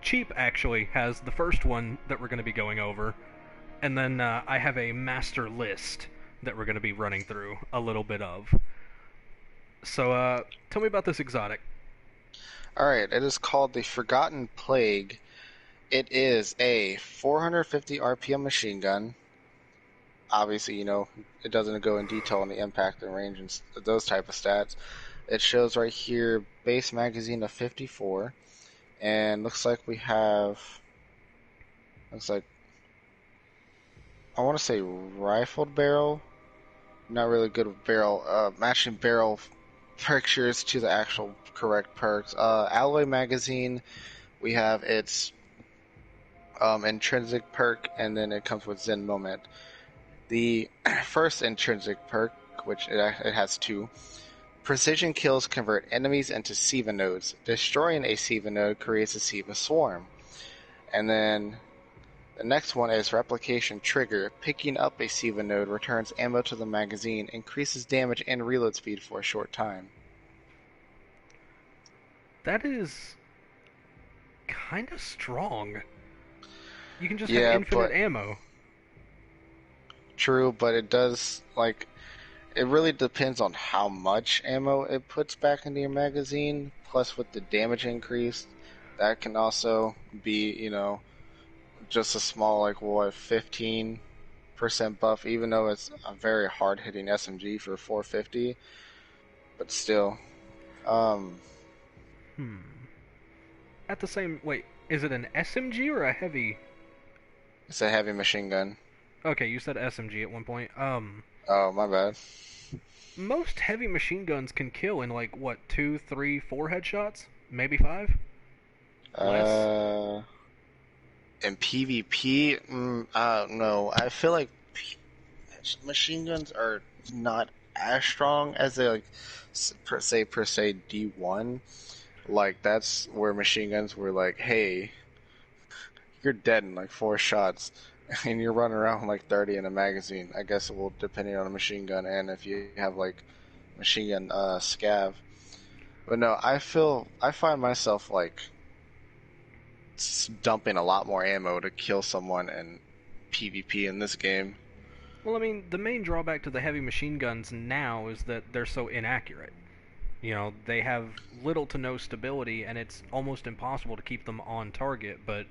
Cheap actually has the first one that we're going to be going over, and then I have a master list that we're going to be running through a little bit of. So, tell me about this exotic. Alright, it is called the Forgotten Plague. It is a 450 RPM machine gun. Obviously, it doesn't go in detail on the impact and range and those type of stats. It shows right here base magazine of 54, and looks like I want to say rifled barrel. Not really good with barrel matching barrel pictures to the actual correct perks. Alloy magazine, we have its intrinsic perk, and then it comes with Zen Moment. The first intrinsic perk, which it has two. Precision kills convert enemies into Siva nodes. Destroying a Siva node creates a Siva swarm. And then the next one is Replication Trigger. Picking up a Siva node returns ammo to the magazine, increases damage and reload speed for a short time. That is kind of strong. You can just have Yeah, infinite but ammo. true, but it really depends on how much ammo it puts back into your magazine. Plus, with the damage increase, that can also be, just a small, 15% buff, even though it's a very hard hitting SMG for 450. But still, um, Hmm. At the same... Wait, is it an SMG or a heavy... it's a heavy machine gun. Okay, you said SMG at one point. Oh, my bad. Most heavy machine guns can kill in like what, two, three, four headshots, maybe five, less. Uh, in PvP, no. I feel like machine guns are not as strong as they per se D1. Like that's where machine guns were like, hey, you're dead in like four shots, and you're running around with like 30 in a magazine. I guess it will depending on a machine gun and if you have like machine gun scav. But no, I find myself like dumping a lot more ammo to kill someone in PvP in this game. Well, I mean, the main drawback to the heavy machine guns now is that they're so inaccurate. You know, they have little to no stability, and it's almost impossible to keep them on target. But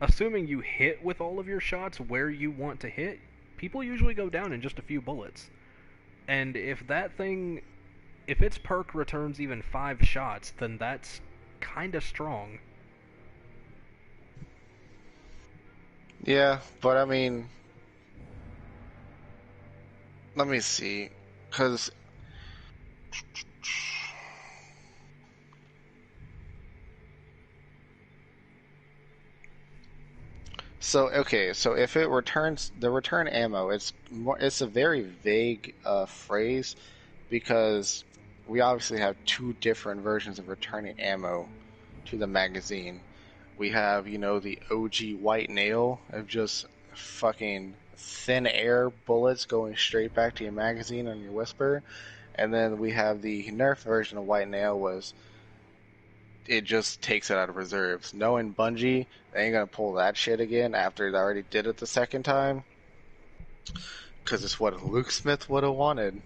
assuming you hit with all of your shots where you want to hit, people usually go down in just a few bullets. And if its perk returns even 5 shots, then that's kinda strong. Yeah, but I mean, let me see, because so if it returns the return ammo, it's a very vague phrase because we obviously have two different versions of returning ammo to the magazine. We have, the OG white nail of just fucking thin air bullets going straight back to your magazine on your whisper. And then we have the nerf version of white nail was it just takes it out of reserves. Knowing Bungie, they ain't gonna pull that shit again after they already did it the second time. Because it's what Luke Smith would have wanted.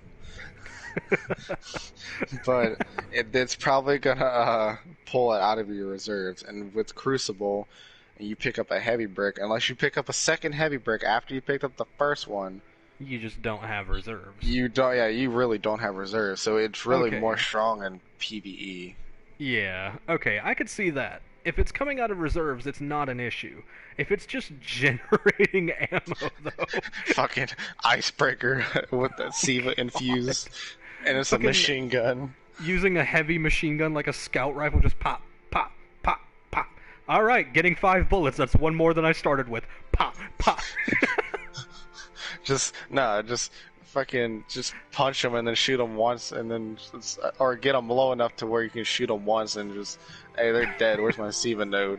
But it's probably gonna pull it out of your reserves. And with Crucible, and you pick up a heavy brick, unless you pick up a second heavy brick after you picked up the first one, You just don't have reserves. you don't. Yeah, you really don't have reserves. So it's really more Okay. strong in PVE. Yeah, okay, I could see that. If it's coming out of reserves, it's not an issue. If it's just generating ammo, though, Fucking icebreaker with that Siva infused, and it's a fucking machine gun. using a heavy machine gun like a scout rifle, just pop, pop, pop, pop. Alright, getting 5 bullets, that's one more than I started with. Pop, pop. Just fucking just punch them and then shoot them once, and then or get them low enough to where you can shoot them once and just, hey, they're dead. Where's my Siva node?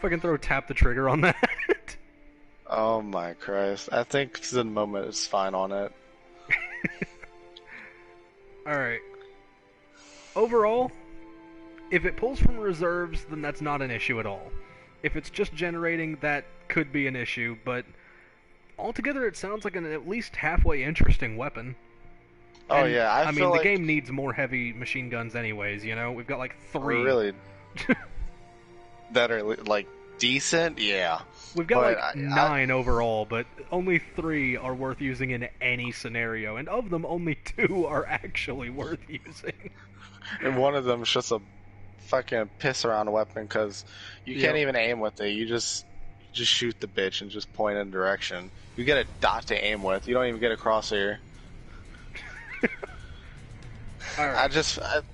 Fucking tap the trigger on that. Oh my Christ! I think the moment is fine on it. Alright. Overall, If it pulls from reserves, then that's not an issue at all. If it's just generating, that could be an issue, but altogether it sounds like an at least halfway interesting weapon. Oh And, yeah, I mean, feel the like game needs more heavy machine guns anyways, you know? We've got like 3. really that are like decent. Yeah, We've got but like 9 overall, but only 3 are worth using in any scenario, and of them, only 2 are actually worth using. and one of them is just a fucking piss around weapon because you can't even aim with it. You just shoot the bitch and just point in a direction. You get a dot to aim with. You don't even get a crosshair. All right.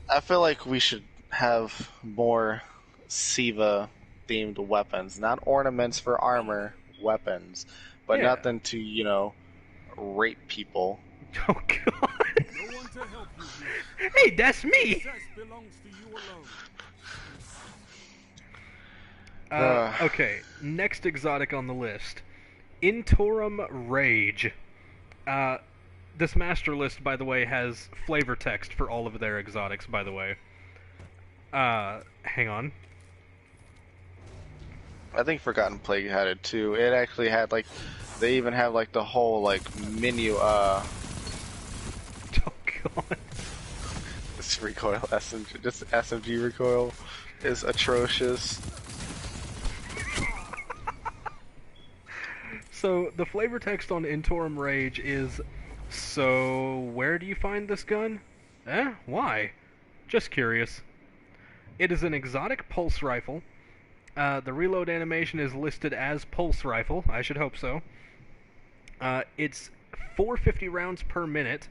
I feel like we should have more Siva themed weapons, not ornaments for armor, weapons, but nothing to, you know, rape people. Oh god. No one to help you here. Hey, that's me. Success belongs to you alone. Okay, next exotic on the list. Thorim Rage. This master list, by the way, has flavor text for all of their exotics, by the way. Hang on. I think Forgotten Plague had it too. It actually had like, they even have like the whole like menu. Oh god. This recoil SMG, just SMG recoil is atrocious. So the flavor text on Thorim Rage is, so where do you find this gun? Why? Just curious. It is an exotic pulse rifle. The reload animation is listed as pulse rifle. I should hope so. It's 450 rounds per minute.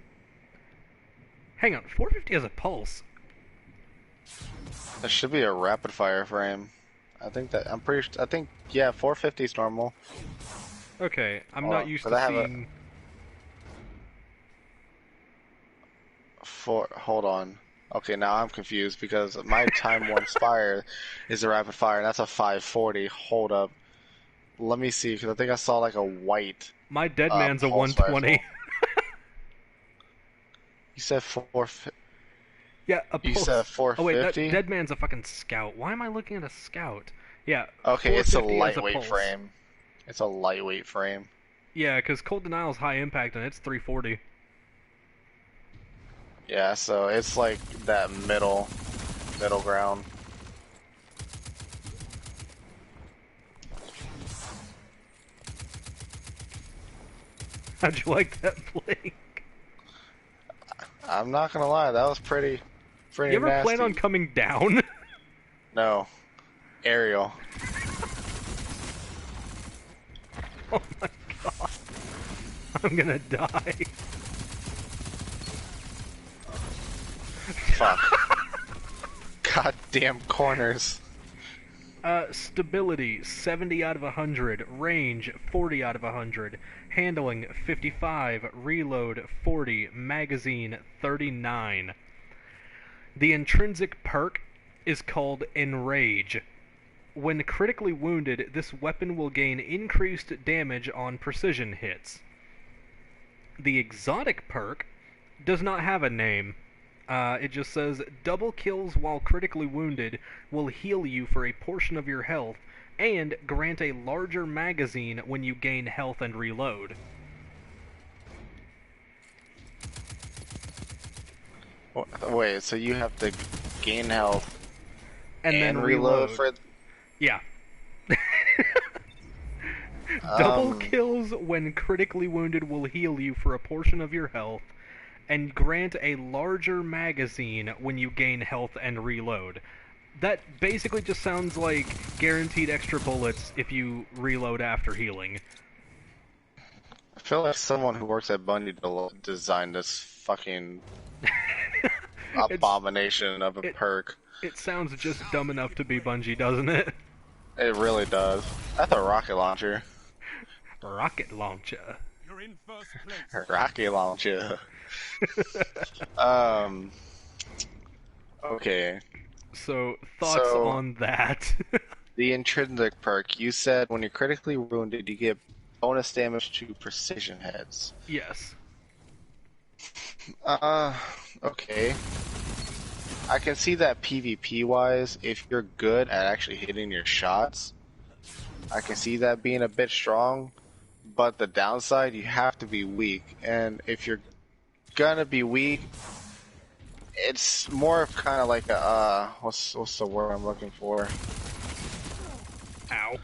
Hang on, 450 has a pulse. There should be a rapid fire frame. I think, yeah, 450 is normal. Okay, I'm not used to seeing... Hold on. Okay, now I'm confused because my Time 1 Spire is a rapid fire, and that's a 540. Hold up. Let me see, because I think I saw like a white. My dead man's a pulse 120. rifle. You said 450? Yeah, a pulse. You said 450? Oh wait, dead man's a fucking scout. Why am I looking at a scout? Yeah. Okay, it's a 450 is lightweight pulse. frame. It's a lightweight frame. Yeah, because Cold Denial's high impact and it's 340. Yeah, so it's like that middle ground. How'd you like that blink? I'm not gonna lie, that was pretty You ever nasty. plan on coming down? No. Aerial. Oh my god. I'm gonna die. Fuck. Goddamn corners. Stability, 70 out of 100. Range, 40 out of 100. Handling, 55. Reload, 40. Magazine, 39. The intrinsic perk is called Enrage. When critically wounded, this weapon will gain increased damage on precision hits. The exotic perk does not have a name. It just says, double kills while critically wounded will heal you for a portion of your health, and grant a larger magazine when you gain health and reload. Wait, so you have to gain health And then reload for... Yeah. Double kills when critically wounded will heal you for a portion of your health, and grant a larger magazine when you gain health and reload. That basically just sounds like guaranteed extra bullets if you reload after healing. I feel like someone who works at Bungie designed this fucking abomination of a perk. It sounds just dumb enough to be Bungie, doesn't it? It really does. That's a rocket launcher. Rocket launcher. You're in first place. Rocket launcher. Okay. So, thoughts on that? The intrinsic perk. You said when you're critically wounded, you get bonus damage to precision heads. Yes. Okay. I can see that PvP wise, if you're good at actually hitting your shots, I can see that being a bit strong. But the downside, you have to be weak, and if you're gonna be weak, it's more of kind of like a what's the word I'm looking for? Ow.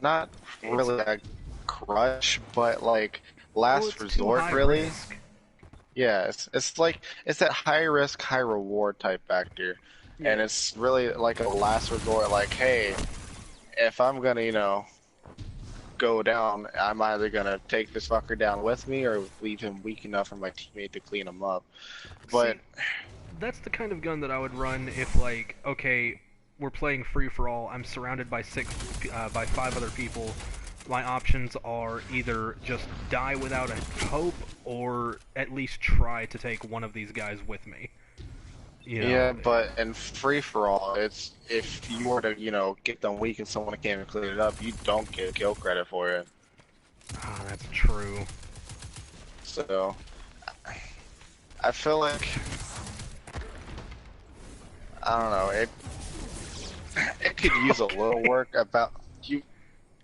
Not really a crutch, but like last Well, it's too resort, high really. risk. Yeah, it's like it's that high risk, high reward type factor, and Yeah. it's really like a last resort. Like, hey, if I'm gonna, go down, I'm either gonna take this fucker down with me or leave him weak enough for my teammate to clean him up. But See, that's the kind of gun that I would run if, like, okay, we're playing free for all. I'm surrounded by by 5 other people. My options are either just die without a hope, or at least try to take one of these guys with me. You know? yeah, but in free for all, it's if you were to, get them weak and someone came and clean it up, you don't get kill credit for it. Ah, that's true. So I feel like I don't know, it could use a little work about you.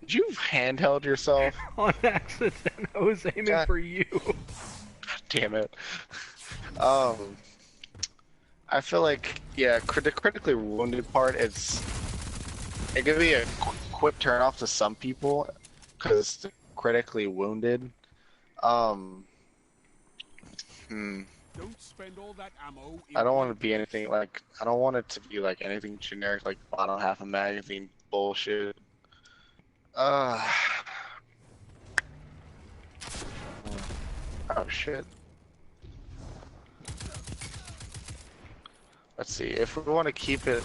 Did you handheld yourself? On accident, I was aiming God. for you. Damn it. I feel like, yeah, the critically wounded part, it could be a quick turn off to some people, because critically wounded. Don't spend all that ammo. I don't want to be anything like, I don't want it to be like anything generic, like bottom half a magazine bullshit. Oh shit. Let's see, if we want to keep it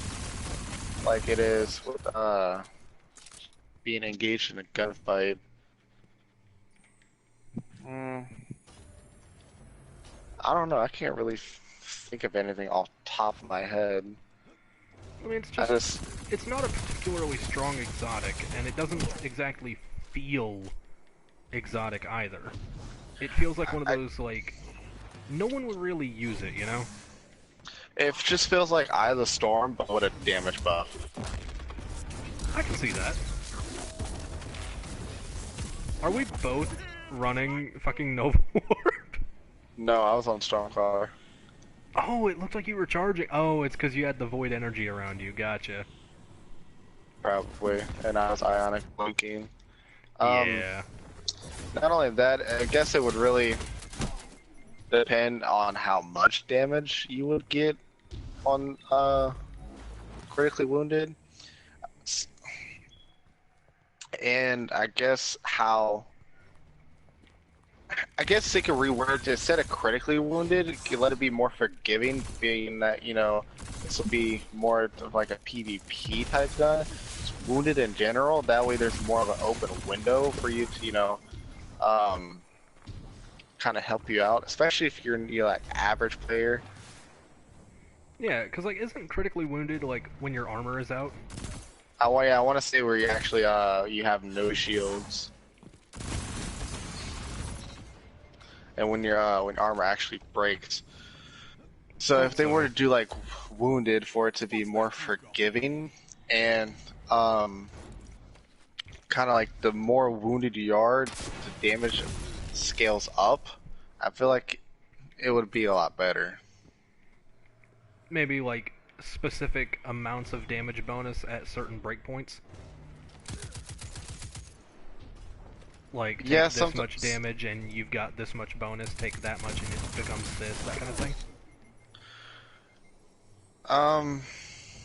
like it is with being engaged in a gunfight. I don't know, I can't really think of anything off the top of my head. I mean, it's not a particularly strong exotic, and it doesn't exactly feel exotic either. It feels like one of those, like, no one would really use it, you know? It just feels like Eye of the Storm, but with a damage buff. I can see that. Are we both running fucking Nova Warp? No, I was on Stormcaller. Oh, it looked like you were charging. Oh, it's because you had the void energy around you. Gotcha. Probably, and I was Ionic Blinking. Yeah. Not only that, I guess it would really depend on how much damage you would get on critically wounded, and I guess they could reword it. Instead of critically wounded, you could let it be more forgiving, being that, this will be more of like a PvP type gun. It's wounded in general, that way there's more of an open window for you to, kind of help you out, especially if you're like average player. Yeah, because, like, isn't critically wounded, like, when your armor is out? Oh, yeah, I want to say where you actually, you have no shields. And when when armor actually breaks. So if they were to do like wounded for it to be more forgiving, and kind of like the more wounded you are, the damage scales up. I feel like it would be a lot better. Maybe, like, specific amounts of damage bonus at certain breakpoints? Like, take this much damage and you've got this much bonus, take that much and it becomes this, that kind of thing?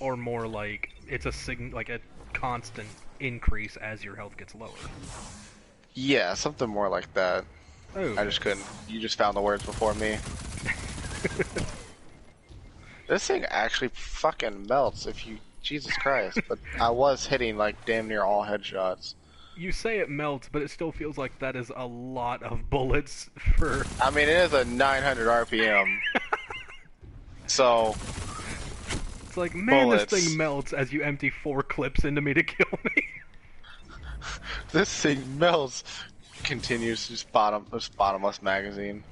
Or more like, it's like a constant increase as your health gets lower. Yeah, something more like that. Oh. I just couldn't. You just found the words before me. This thing actually fucking melts if you... Jesus Christ. But I was hitting like damn near all headshots. You say it melts, but it still feels like that is a lot of bullets for... I mean, it is a 900 RPM. So... It's like, man, bullets. This thing melts as you empty 4 clips into me to kill me. This thing melts. Continues, just bottomless magazine.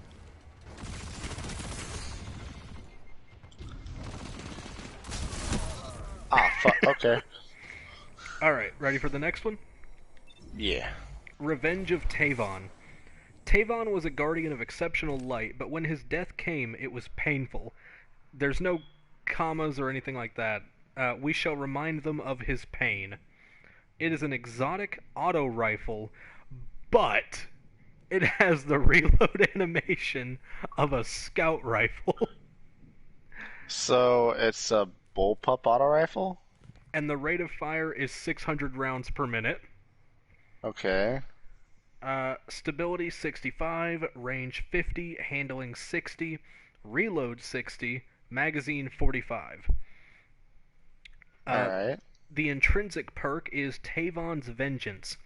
Ah, fuck. Okay. Alright, ready for the next one? Yeah. Revenge of Tavonne. Tavonne was a guardian of exceptional light, but when his death came, it was painful. There's no commas or anything like that. We shall remind them of his pain. It is an exotic auto rifle, but it has the reload animation of a scout rifle. So it's a bullpup auto rifle? And the rate of fire is 600 rounds per minute. Okay. Stability 65, range 50, handling 60, reload 60, magazine 45. Alright. The intrinsic perk is Tavonne's Vengeance.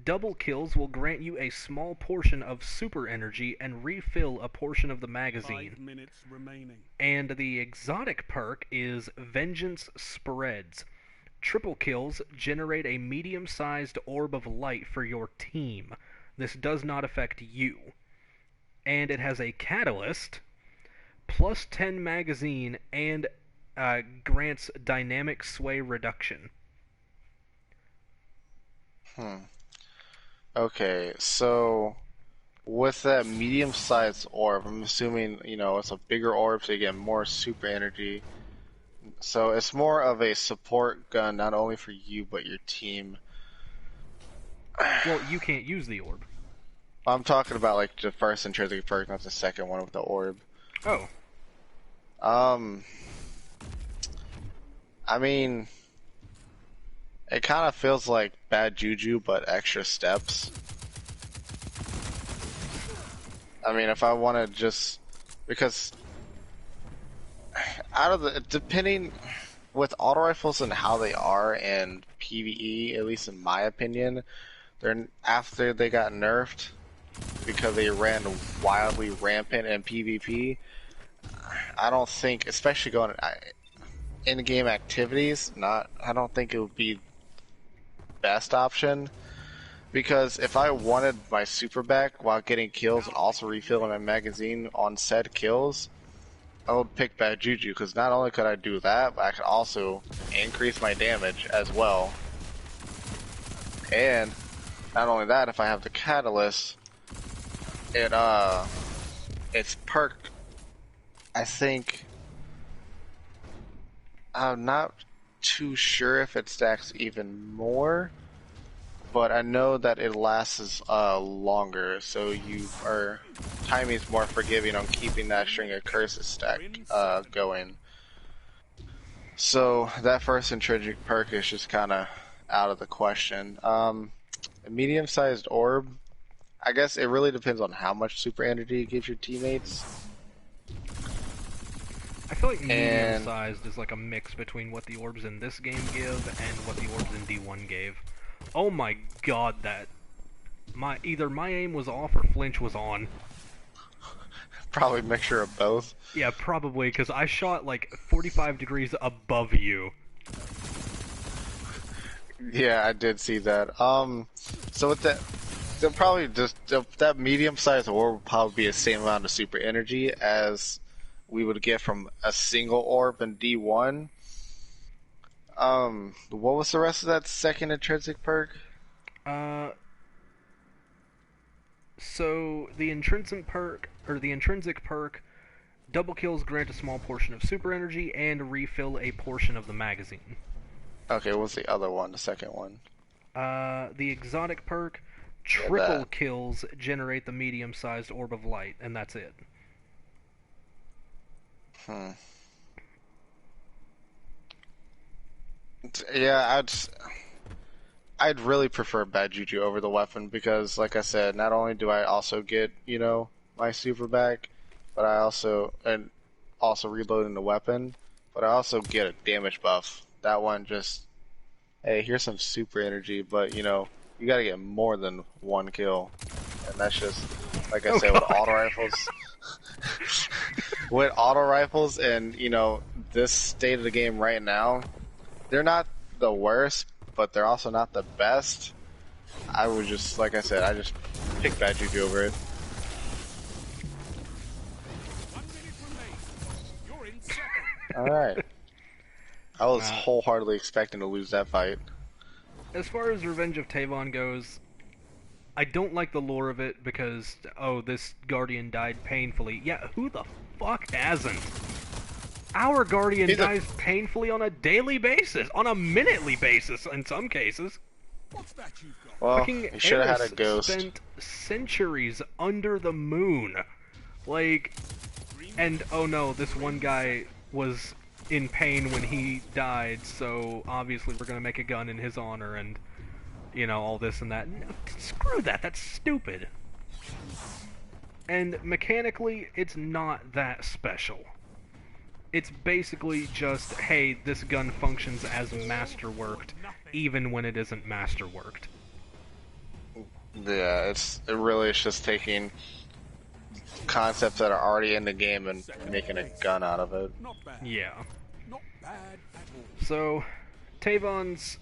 Double kills will grant you a small portion of super energy and refill a portion of the magazine. 5 minutes remaining. And the exotic perk is Vengeance Spreads. Triple kills generate a medium-sized orb of light for your team. This does not affect you. And it has a catalyst, plus 10 magazine, and grants dynamic sway reduction. Okay, so with that medium-sized orb, I'm assuming, it's a bigger orb, so you get more super energy. So it's more of a support gun, not only for you, but your team. Well, you can't use the orb. I'm talking about, like, the first intrinsic perk, not the second one with the orb. Oh. I mean, it kind of feels like bad juju, but extra steps. I mean, if I want to just, because depending with auto rifles and how they are in PvE, at least in my opinion, after they got nerfed because they ran wildly rampant in PvP. I don't think, especially going in-game activities, I don't think it would be best option, because if I wanted my super back while getting kills and also refilling my magazine on said kills, I would pick bad juju, because not only could I do that, but I could also increase my damage as well. And not only that, if I have the catalyst, it's perked. I think I'm not too sure if it stacks even more, but I know that it lasts longer, so timing's more forgiving on keeping that string of curses stack going. So that first intrinsic perk is just kind of out of the question. A medium-sized orb, I guess it really depends on how much super energy it gives your teammates. I feel like medium-sized is like a mix between what the orbs in this game give and what the orbs in D1 gave. Oh my god, either my aim was off or flinch was on. Probably a mixture of both. Yeah, probably, because I shot like 45 degrees above you. Yeah, I did see that. So with that, they'll probably that medium-sized orb will probably be the same amount of super energy as we would get from a single orb in D1. What was the rest of that second intrinsic perk? So the intrinsic perk, double kills grant a small portion of super energy and refill a portion of the magazine. Okay, what's the other one, the second one? The exotic perk, triple kills generate the medium-sized orb of light, and that's it. Yeah, I'd really prefer bad juju over the weapon, because, like I said, not only do I also get, my super back, but I also reloading the weapon, but I also get a damage buff. That one just, hey, here's some super energy, but you gotta get more than one kill, and that's just, like I said, with auto rifles. With auto rifles and this state of the game right now, they're not the worst, but they're also not the best. I would just, like I said, I just pick bad juju over it. 1 minute remaining. You're in second. Alright. I was wholeheartedly expecting to lose that fight. As far as Revenge of Tavonne goes, I don't like the lore of it because, oh, this Guardian died painfully. Yeah, who the fuck hasn't? Our Guardian dies painfully on a daily basis, on a minutely basis in some cases. What's that you've got? Well, Fucking you should have had a Eris ghost. spent centuries under the moon. Like, and oh no, this one guy was in pain when he died, so obviously we're gonna make a gun in his honor and, you know, all this and that. No, screw that, that's stupid. And mechanically, it's not that special. It's basically just, hey, this gun functions as masterworked, even when it isn't masterworked. Yeah, it really is just taking concepts that are already in the game and making a gun out of it. Not bad. Yeah. Not bad at all. So, Tavonne's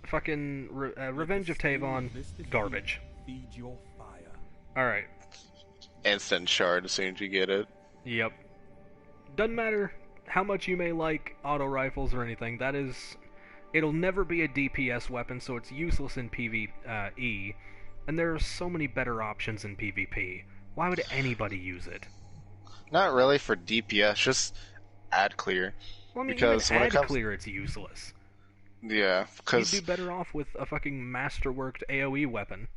fucking Revenge of Tavonne, garbage. Feed your fire. Alright. Instant shard as soon as you get it. Yep. Doesn't matter how much you may like auto rifles or anything, that is... It'll never be a DPS weapon, so it's useless in PvE, and there are so many better options in PvP. Why would anybody use it? Not really for DPS, just ad clear. Well, I mean, because even when it comes, clear, it's useless. yeah, because You'd be better off with a fucking masterworked AoE weapon.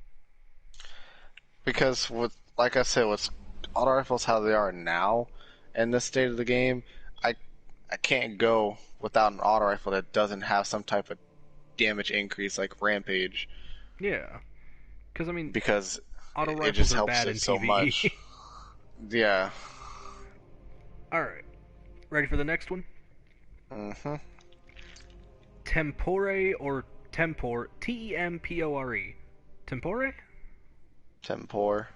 Because with, like I said, with auto rifles how they are now, in this state of the game, I can't go without an auto rifle that doesn't have some type of damage increase like Rampage. Yeah, because I mean, Because auto it rifles just are helps bad it in so PvE. much. Yeah. All right, ready for the next one? Mm-hmm. Tempore or Tempore, T-E-M-P-O-R-E. Tempore? Tempor.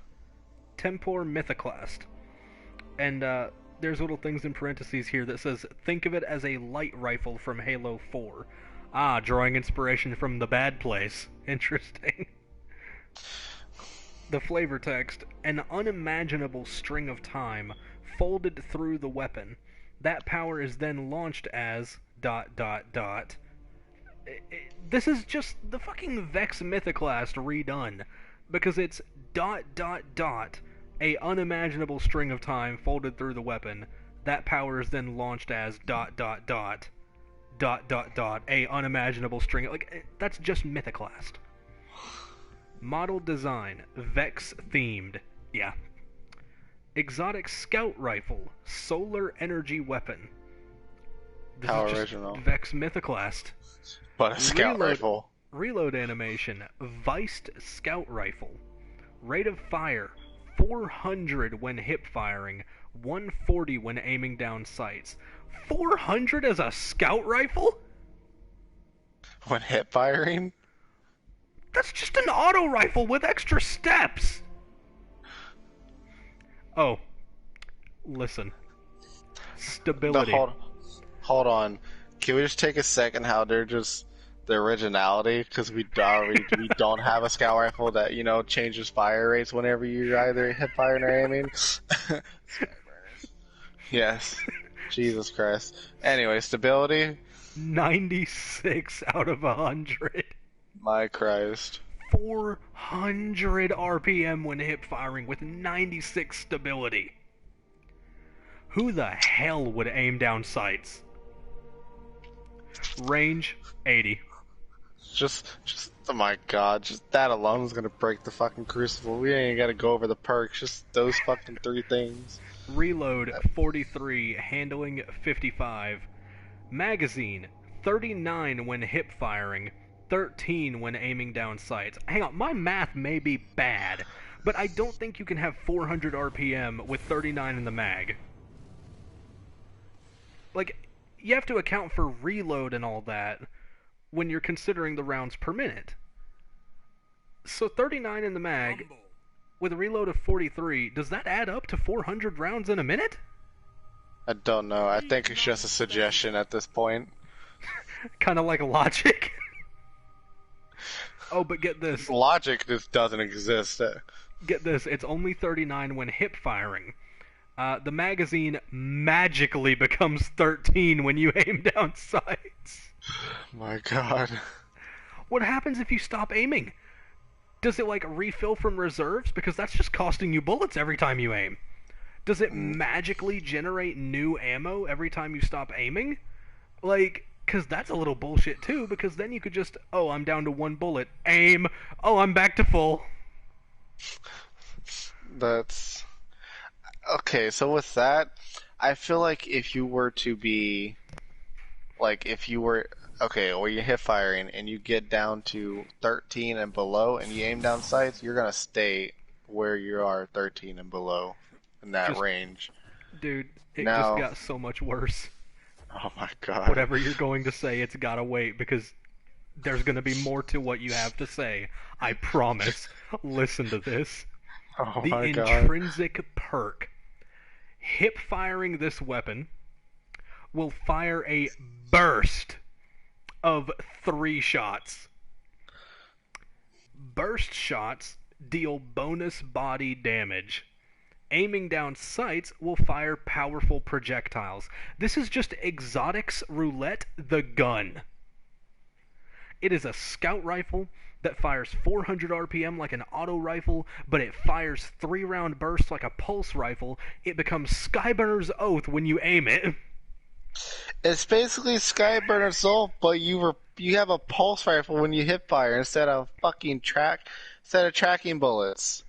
Tempore Mythoclast. And there's little things in parentheses here that says, think of it as a light rifle from Halo 4. Ah, drawing inspiration from The Bad Place. Interesting. The flavor text, an unimaginable string of time folded through the weapon. That power is then launched as ... This is just the fucking Vex Mythoclast redone. Because it's ... a unimaginable string of time folded through the weapon. That power is then launched as ... a unimaginable string. Like, that's just Mythoclast. Model design, Vex themed. Yeah. Exotic scout rifle, solar energy weapon. This How is just original. Vex Mythoclast. But a scout rifle. Reload animation, Viced scout rifle. Rate of fire, 400 when hip firing, 140 when aiming down sights. 400 as a scout rifle? When hip firing? That's just an auto rifle with extra steps! Oh. Listen. Stability. No, hold on. Can we just take a second how they're just the originality? Because we don't have a scout rifle that, you know, changes fire rates whenever you're either hip firing or aiming. Yes. Jesus Christ. Anyway, stability? 96 out of 100. My Christ. 400 RPM when hip firing with 96 stability. Who the hell would aim down sights? Range, 80. Just, oh my god, just that alone is gonna break the fucking crucible. We ain't gotta go over the perks, just those fucking three things. Reload, 43. Handling, 55. Magazine, 39 when hip firing, 13 when aiming down sights. Hang on, my math may be bad, but I don't think you can have 400 RPM with 39 in the mag. Like, you have to account for reload and all that when you're considering the rounds per minute. So 39 in the mag, with a reload of 43, does that add up to 400 rounds in a minute? I don't know, I think it's just a suggestion at this point. Kind of like logic. Oh, but get this. Logic just doesn't exist. Get this, it's only 39 when hip firing. The magazine magically becomes 13 when you aim down sights. My God. What happens if you stop aiming? Does it, like, refill from reserves? Because that's just costing you bullets every time you aim. Does it magically generate new ammo every time you stop aiming? Like, because that's a little bullshit too, because then you could just, oh, I'm down to one bullet, aim, oh, I'm back to full. That's okay. So with that, I feel like if you were to be like, if you were okay, or you hit firing and you get down to 13 and below, and you aim down sights, you're gonna stay where you are, 13 and below, in that Just, range. dude, it just Now, got so much worse. oh my God. Whatever you're going to say, it's gotta wait, because there's gonna be more to what you have to say. I promise. Listen to this. Oh The my God. intrinsic perk. Hip firing this weapon will fire a burst of 3 shots. Burst shots deal bonus body damage. Aiming down sights will fire powerful projectiles. This is just Exotics Roulette the gun. It is a scout rifle that fires 400 RPM like an auto rifle, but it fires 3-round bursts like a pulse rifle. It becomes Skyburner's Oath when you aim it. It's basically Skyburner's Soul, but you have a pulse rifle when you hit fire instead of tracking bullets.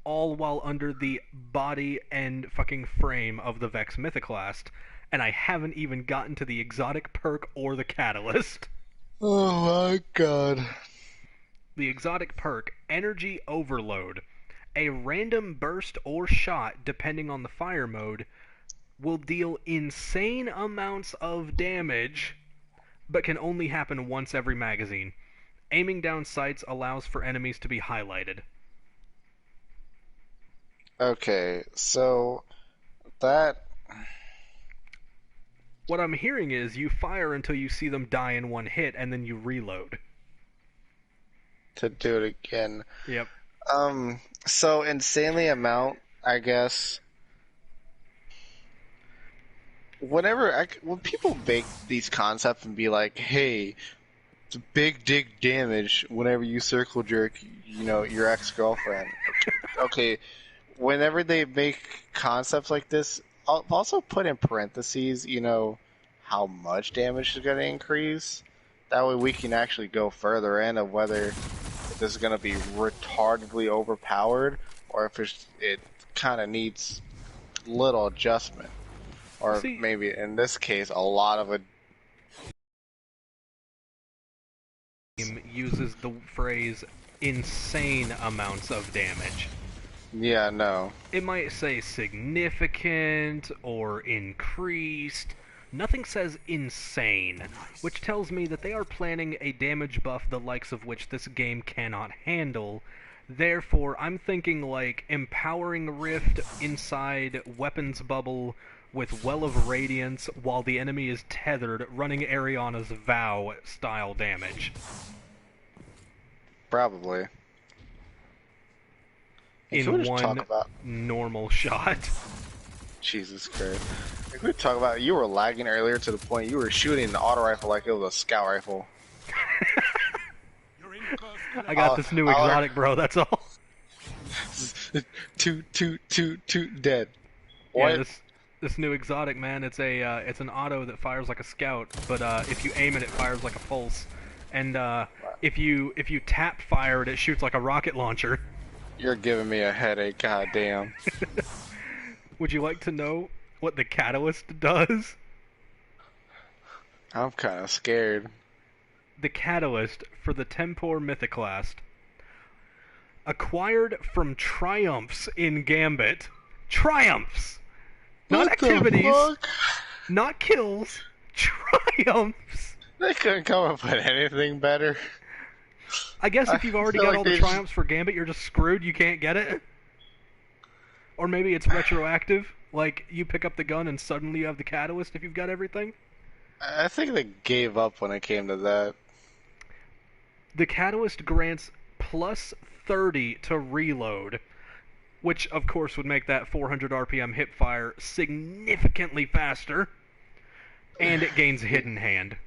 All while under the body and fucking frame of the Vex Mythoclast, and I haven't even gotten to the exotic perk or the catalyst. Oh my God. The exotic perk, Energy Overload. A random burst or shot, depending on the fire mode, will deal insane amounts of damage, but can only happen once every magazine. Aiming down sights allows for enemies to be highlighted. Okay, so that What I'm hearing is you fire until you see them die in one hit, and then you reload. to do it again. Yep. So insanely amount, I guess. When people make these concepts and be like, "Hey, it's a big dig damage whenever you circle jerk, your ex-girlfriend." Okay, whenever they make concepts like this, I'll also put in parentheses, how much damage is going to increase. That way we can actually go further in of whether this is going to be retardedly overpowered or if it kind of needs little adjustment. Or maybe, in this case, a lot of it. Uses the phrase insane amounts of damage. Yeah, no. It might say significant or increased. Nothing says insane, which tells me that they are planning a damage buff the likes of which this game cannot handle. Therefore, I'm thinking like Empowering Rift inside Weapons Bubble with Well of Radiance while the enemy is tethered, running Ariana's Vow style damage. Probably. In one normal shot. Jesus Christ. If we talk about, you were lagging earlier to the point you were shooting the auto rifle like it was a scout rifle. I got this new exotic, bro, that's all. Two, dead. What? Yeah, this new exotic, man, it's an auto that fires like a scout, but if you aim it fires like a pulse. And if you tap fire it shoots like a rocket launcher. You're giving me a headache, goddamn. Would you like to know what the catalyst does? I'm kind of scared. The catalyst for the Tempor Mythoclast, acquired from triumphs in Gambit. Triumphs! Not activities, not kills, triumphs! They couldn't come up with anything better. I guess if you've already got all the triumphs for Gambit, you're just screwed, you can't get it. Or maybe it's retroactive, like you pick up the gun and suddenly you have the catalyst if you've got everything. I think they gave up when it came to that. The catalyst grants plus 30 to reload. which of course would make that 400 RPM hip fire significantly faster, and it gains Hidden Hand.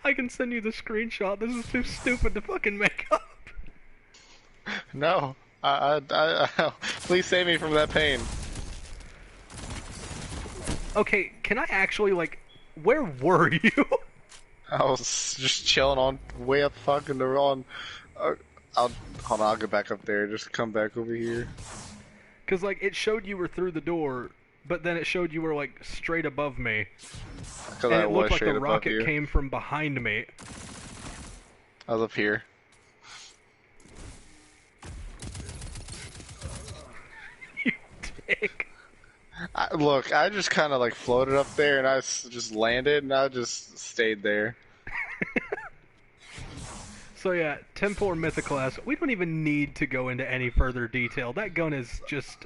I can send you the screenshot. This is too stupid to fucking make up. No. Please save me from that pain. Okay, can I actually, like, where were you? I was just chilling on way up fucking the wrong. Hold on, I'll get back up there. Just come back over here. Because, like, it showed you were through the door, but then it showed you were, like, straight above me. And it looked like the rocket came from behind me. I was up here. You dick. Look, I just kind of like floated up there and I just landed and I just stayed there. So yeah, Tempor Mythoclast, we don't even need to go into any further detail. That gun is just...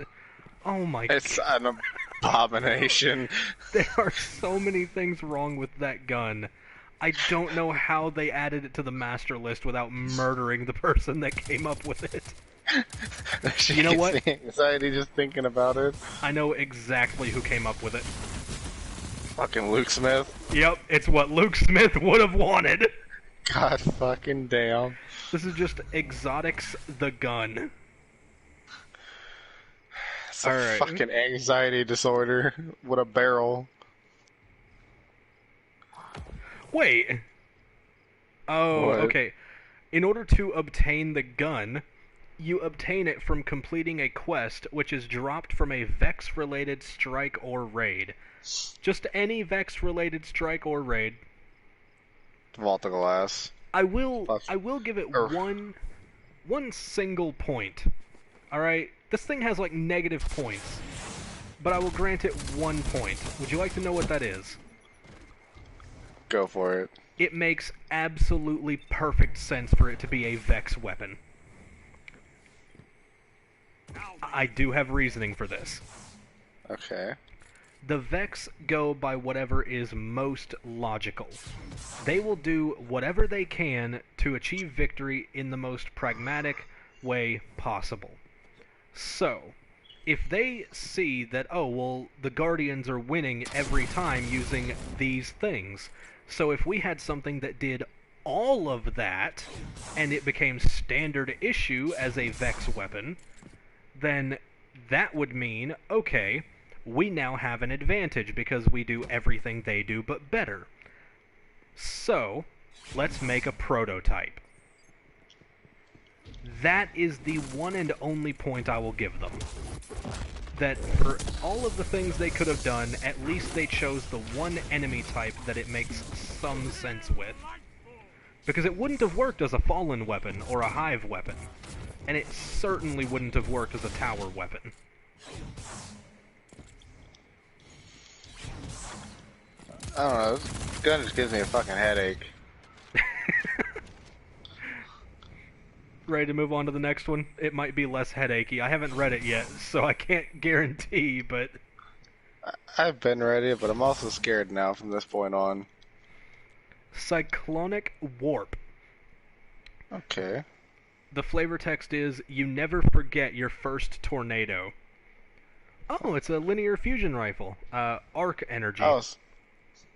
Oh my god. It's an abomination. There are so many things wrong with that gun. I don't know how they added it to the master list without murdering the person that came up with it. You know what? Anxiety just thinking about it. I know exactly who came up with it. Fucking Luke Smith. Yep, it's what Luke Smith would have wanted. God fucking damn. This is just Exotics the gun. It's a fucking anxiety disorder with a barrel. Wait. Oh, What? okay. In order to obtain the gun, you obtain it from completing a quest which is dropped from a Vex-related strike or raid. Just any Vex-related strike or raid. Vault of Glass. I will give it one single point. Alright? This thing has like negative points. But I will grant it 1 point. Would you like to know what that is? Go for it. It makes absolutely perfect sense for it to be a Vex weapon. I do have reasoning for this. Okay. The Vex go by whatever is most logical. They will do whatever they can to achieve victory in the most pragmatic way possible. So, if they see that, oh, well, the Guardians are winning every time using these things, so if we had something that did all of that, and it became standard issue as a Vex weapon, then that would mean, okay, we now have an advantage because we do everything they do but better. So, let's make a prototype. That is the one and only point I will give them. That for all of the things they could have done, at least they chose the one enemy type that it makes some sense with. Because it wouldn't have worked as a Fallen weapon or a Hive weapon. And it certainly wouldn't have worked as a Tower weapon. I don't know, this gun just gives me a fucking headache. Ready to move on to the next one? It might be less headachy. I haven't read it yet, so I can't guarantee, but... I've been ready, but I'm also scared now from this point on. Cyclonic Warp. Okay. The flavor text is, you never forget your first tornado. Oh, it's a linear fusion rifle. Arc energy. I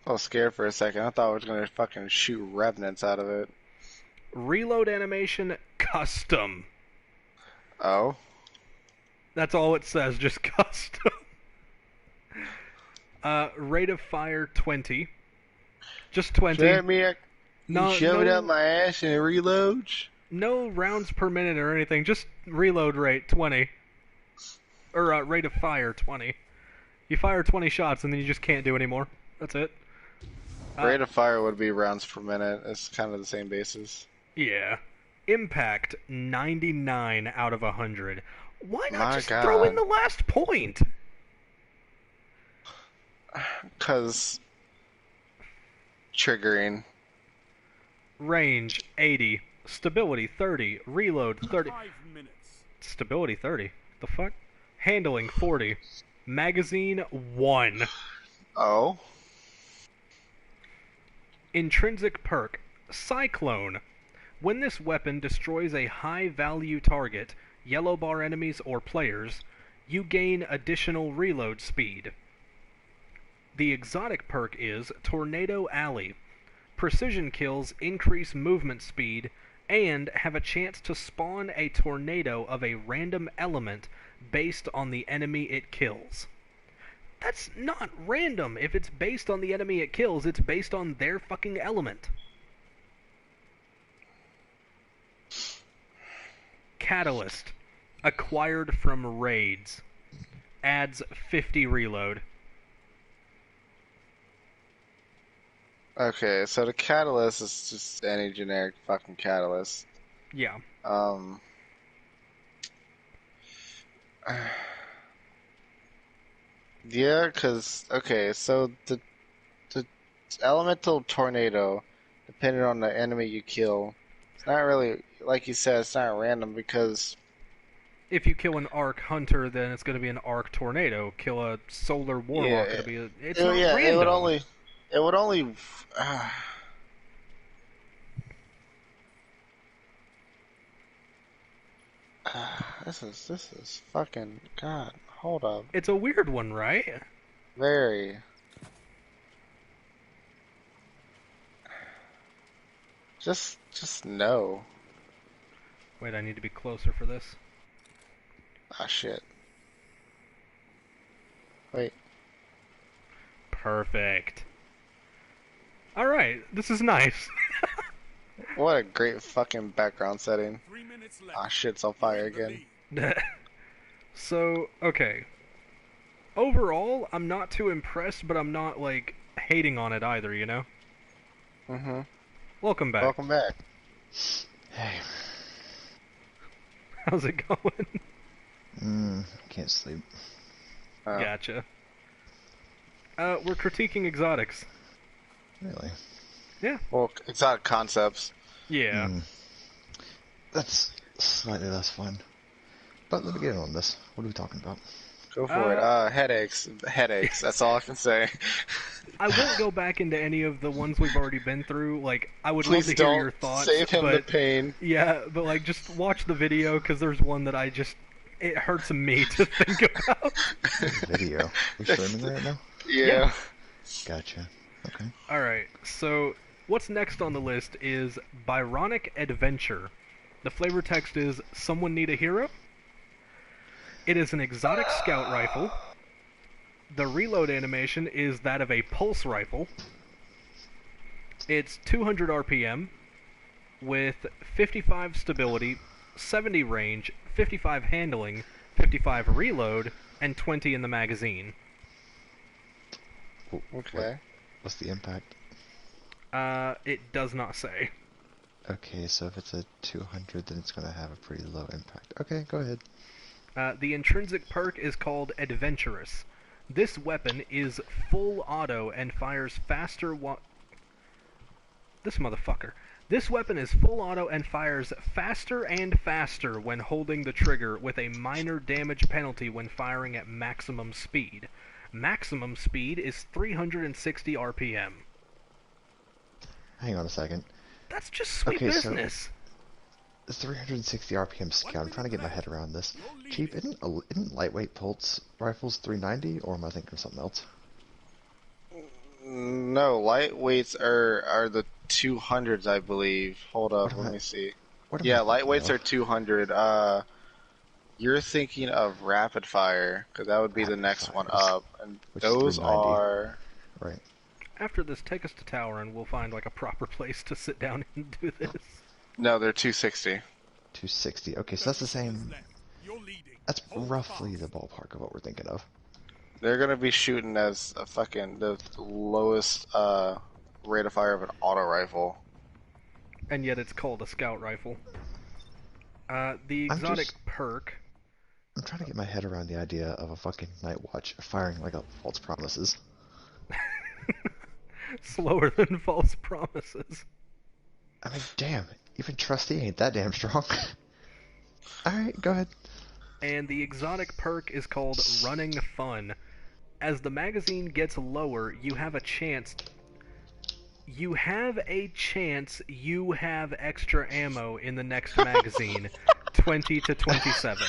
was scared for a second. I thought I was gonna fucking shoot revenants out of it. Reload animation custom. Oh? That's all it says, just custom. Rate of fire 20. Just 20. Jeremy, No, shove it no- up my ass and it reloads? No rounds per minute or anything, just reload rate 20. Or rate of fire 20. You fire 20 shots and then you just can't do any more. That's it. Rate of fire would be rounds per minute. It's kind of the same basis. Yeah. Impact 99 out of 100. Why not My just God. throw in the last point? Because triggering. Range 80. Stability 30. Reload 30. 5 minutes. Stability 30. The fuck? Handling 40. Magazine 1. Oh? Intrinsic perk, Cyclone. When this weapon destroys a high-value target, yellow bar enemies or players, you gain additional reload speed. The exotic perk is Tornado Alley. Precision kills increase movement speed and have a chance to spawn a tornado of a random element based on the enemy it kills. That's not random. If it's based on the enemy it kills, it's based on their fucking element. Catalyst. Acquired from raids. Adds 50 reload. Okay, so the catalyst is just any generic fucking catalyst. Yeah. Yeah, because, okay, so the elemental tornado, depending on the enemy you kill, it's not really, like you said, it's not random because... If you kill an Ark Hunter, then it's going to be an Ark Tornado. Kill a Solar Warlock, it'll be a... It's not random. It would only... This is fucking... God, hold up. It's a weird one, right? Very. Just no. Wait, I need to be closer for this. Ah, shit. Wait. Perfect. Alright, this is nice. What a great fucking background setting. 3 minutes left. Ah, shit's on fire again. So, okay. Overall, I'm not too impressed, but I'm not, like, hating on it either, you know? Mm-hmm. Welcome back. Welcome back. Hey. How's it going? Can't sleep. Gotcha. We're critiquing exotics. Really? Yeah. Well, exotic concepts. Yeah. That's slightly less fun. But let me get in on this. What are we talking about? Go for it. Headaches. Headaches. That's all I can say. I won't go back into any of the ones we've already been through. Like, I would Please love to don't hear your thoughts. save him but, the pain. Yeah, but like, just watch the video, because there's one that it hurts me to think about. Video. You're streaming right now? Yeah. Gotcha. Okay. Alright, so what's next on the list is Byronic Adventure. The flavor text is, "Someone need a hero?" It is an exotic scout rifle. The reload animation is that of a pulse rifle. It's 200 RPM with 55 stability, 70 range, 55 handling, 55 reload, and 20 in the magazine. Okay. What's the impact? It does not say. Okay, so if it's a 200, then it's going to have a pretty low impact. Okay, go ahead. The intrinsic perk is called Adventurous. This weapon is full auto and fires faster This motherfucker. This weapon is full auto and fires faster and faster when holding the trigger, with a minor damage penalty when firing at maximum speed. Maximum speed is 360 RPM. Hang on a second. That's just sweet business. The 360 RPM scale, I'm trying to get my head around this. Cheap, isn't lightweight pulse rifles 390, or am I thinking of something else? No, lightweights are the 200s, I believe. Hold up, let me see. Yeah, lightweights are 200. You're thinking of rapid fire, because that would be the next one up, and those are... Right. After this, take us to tower and we'll find like a proper place to sit down and do this. No, they're 260. 260. Okay, so that's the same. That's roughly the ballpark of what we're thinking of. They're gonna be shooting as a fucking the lowest rate of fire of an auto rifle. And yet it's called a scout rifle. The exotic perk. I'm trying to get my head around the idea of a fucking night watch firing like a false promises. Slower than false promises. I mean, damn, even Trusty ain't that damn strong. Alright, go ahead. And the exotic perk is called Running Fun. As the magazine gets lower, you have a chance you have a chance you have extra ammo in the next magazine, 20 to 27.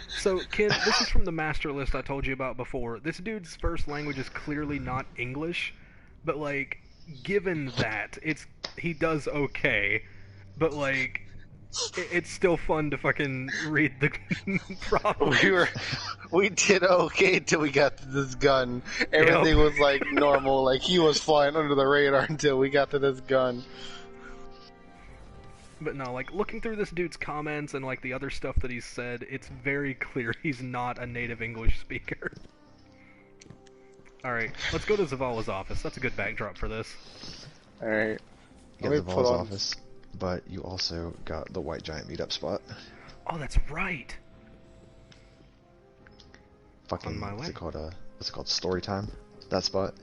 So, Ken, this is from the master list I told you about before. This dude's first language is clearly not English, but, like, given that, he does okay, but, like, it's still fun to fucking read the problems. We did okay till we got to this gun. Everything was like normal, like he was flying under the radar until we got to this gun. But no, like, looking through this dude's comments and, like, the other stuff that he's said, it's very clear he's not a native English speaker. Alright, let's go to Zavala's office. That's a good backdrop for this. Alright. You got Zavala's office, but you also got the White Giant meetup spot. Oh, that's right! Fucking, on my way. What's it called? Story time? That spot?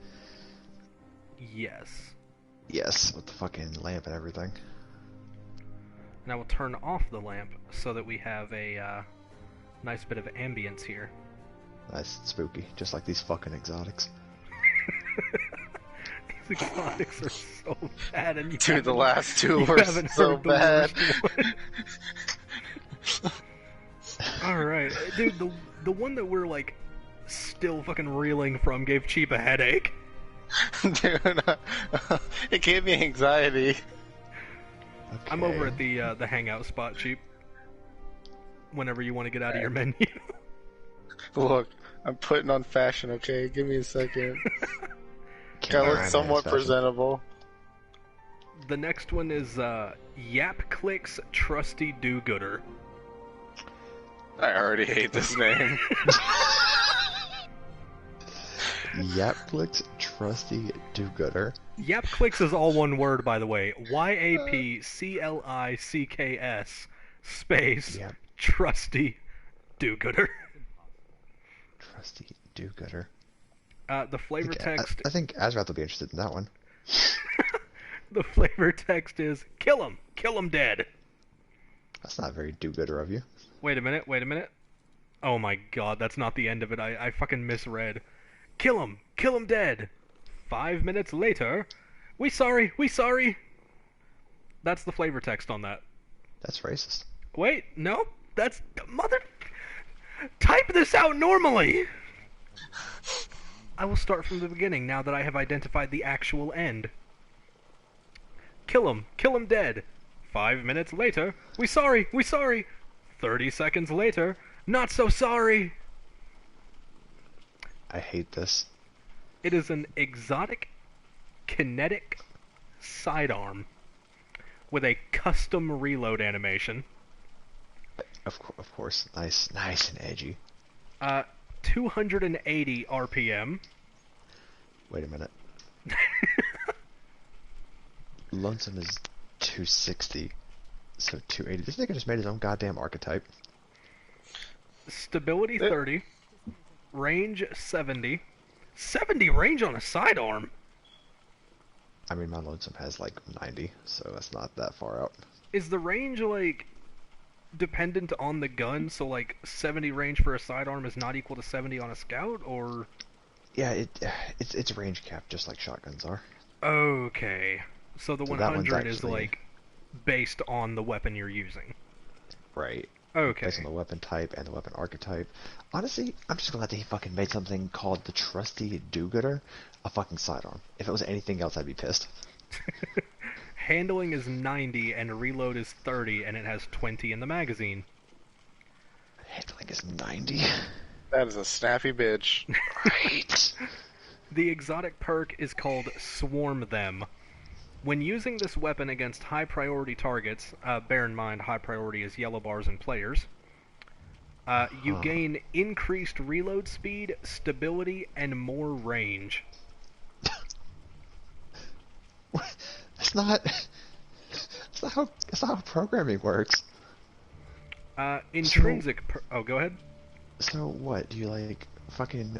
Yes. Yes, with the fucking lamp and everything. And I will turn off the lamp so that we have a nice bit of ambience here. Nice and spooky, just like these fucking exotics. These exotics are so bad, and Dude, the last two were so bad. Alright, dude, the one that we're, like, still fucking reeling from gave Cheap a headache. Dude, it gave me anxiety. Okay. I'm over at the hangout spot, Cheap. Whenever you want to get out of your menu. Look, I'm putting on fashion, okay? Give me a second. Can't Gotta look rhyme somewhat as fashion. presentable. The next one is YapClick's Trusty Do-Gooder. I already hate this name. YapClick's Trusty Do-Gooder. YapClicks is all one word, by the way. YapClicks space Yep. Trusty Do-Gooder. Trusty Do-Gooder. The flavor text... I think Azrath will be interested in that one. The flavor text is, kill him dead. That's not very do-gooder of you. Wait a minute. Oh my god, that's not the end of it. I fucking misread. Kill him dead. 5 minutes later, we sorry. That's the flavor text on that. That's racist. Wait, no, that's mother. Type this out normally. I will start from the beginning now that I have identified the actual end. Kill him dead. 5 minutes later, we sorry. 30 seconds later, not so sorry. I hate this. It is an exotic, kinetic sidearm with a custom reload animation. Of course. Nice and edgy. 280 RPM. Wait a minute. Lonesome is 260, so 280. This nigga just made his own goddamn archetype. Stability 30. Range 70. 70 range on a sidearm? I mean, my Lonesome has like 90, so that's not that far out. Is the range, like, dependent on the gun? So, like, 70 range for a sidearm is not equal to 70 on a scout, or...? Yeah, it's range capped just like shotguns are. Okay. So the So that 100 one's is, actually- like, based on the weapon you're using. Right. Okay. Based on the weapon type and the weapon archetype. Honestly, I'm just glad that he fucking made something called the Trusty Do-Gooder a fucking sidearm. If it was anything else, I'd be pissed. Handling is 90 and reload is 30, and it has 20 in the magazine. Handling is 90. That is a snappy bitch. Right. The exotic perk is called Swarm Them. When using this weapon against high priority targets, bear in mind high priority is yellow bars and players, you gain increased reload speed, stability, and more range. That's not how programming works. Intrinsic oh, go ahead. So what, do you like fucking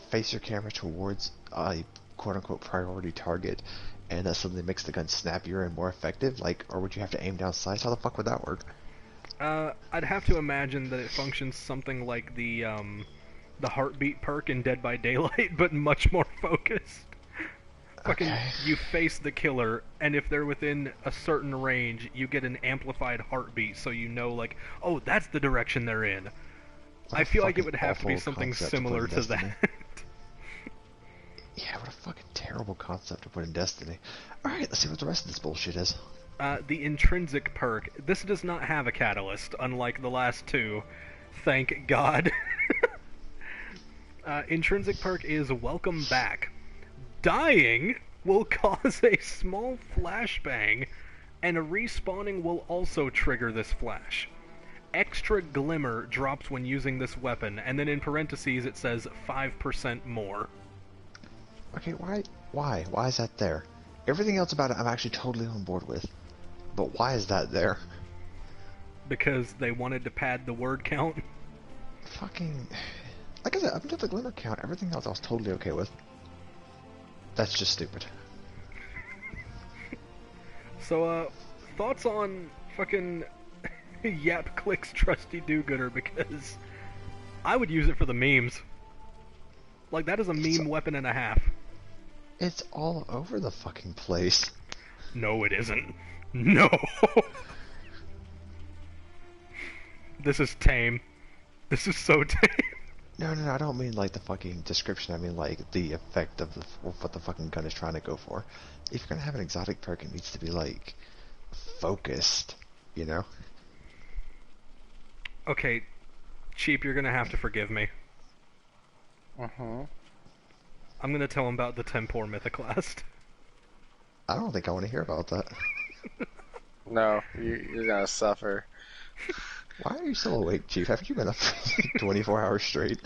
face your camera towards a quote-unquote priority target and that suddenly makes the gun snappier and more effective? Like, or would you have to aim down sights? How the fuck would that work? I'd have to imagine that it functions something like the heartbeat perk in Dead by Daylight, but much more focused. fucking Okay. you face the killer, and if they're within a certain range, you get an amplified heartbeat, so you know, like, oh, that's the direction they're in. What I a feel like it fucking would have to be awful something concept to put similar in to Destiny. that. Yeah, what a fucking terrible concept to put in Destiny. Alright, let's see what the rest of this bullshit is. The intrinsic perk. This does not have a catalyst, unlike the last two. Thank God. Intrinsic perk is Welcome Back. Dying will cause a small flashbang, and respawning will also trigger this flash. Extra glimmer drops when using this weapon, and then in parentheses it says 5% more. Okay, why? Why is that there? Everything else about it I'm actually totally on board with. But why is that there? Because they wanted to pad the word count. Fucking... Like I said, up until the glimmer count, everything else I was totally okay with. That's just stupid. So, thoughts on fucking Yap Click's trusty do-gooder, because I would use it for the memes. Like, that is a meme weapon and a half. It's all over the fucking place. No, it isn't. No! This is tame. This is so tame. No, I don't mean like the fucking description, I mean like the effect of what the fucking gun is trying to go for. If you're gonna have an exotic perk, it needs to be like focused, you know? Okay, Cheap, you're gonna have to forgive me. Uh-huh. I'm gonna tell him about the Tempor Mythoclast. I don't think I want to hear about that. No, you're gonna suffer. Why are you still awake, Chief? Haven't you been up 24 hours straight?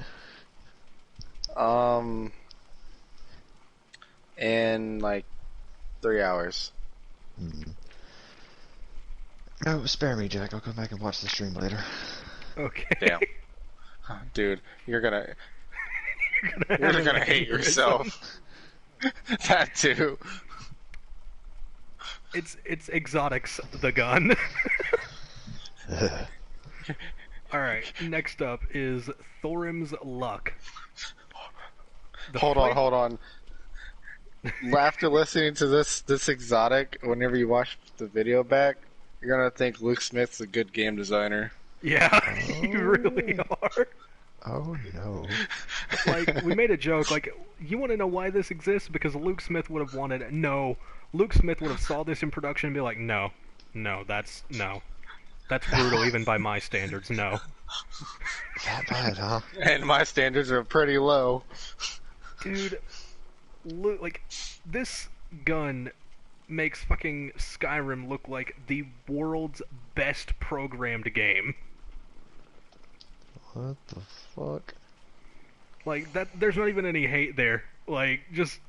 In like 3 hours. No, spare me, Jack. I'll come back and watch the stream later. Okay. Damn. Dude, you're gonna hate yourself. That too. It's Exotics, the gun. Alright, next up is Thorim's Luck. Hold on. After listening to this exotic, whenever you watch the video back, you're gonna think Luke Smith's a good game designer. Yeah, you really are. Oh no. Like, we made a joke, like, you want to know why this exists? Because Luke Smith would have wanted it. No. Luke Smith would have saw this in production and be like, no, that's brutal even by my standards, no. That bad, huh? And my standards are pretty low. Dude, like, this gun makes fucking Skyrim look like the world's best programmed game. What the fuck? Like, there's not even any hate there. Like, just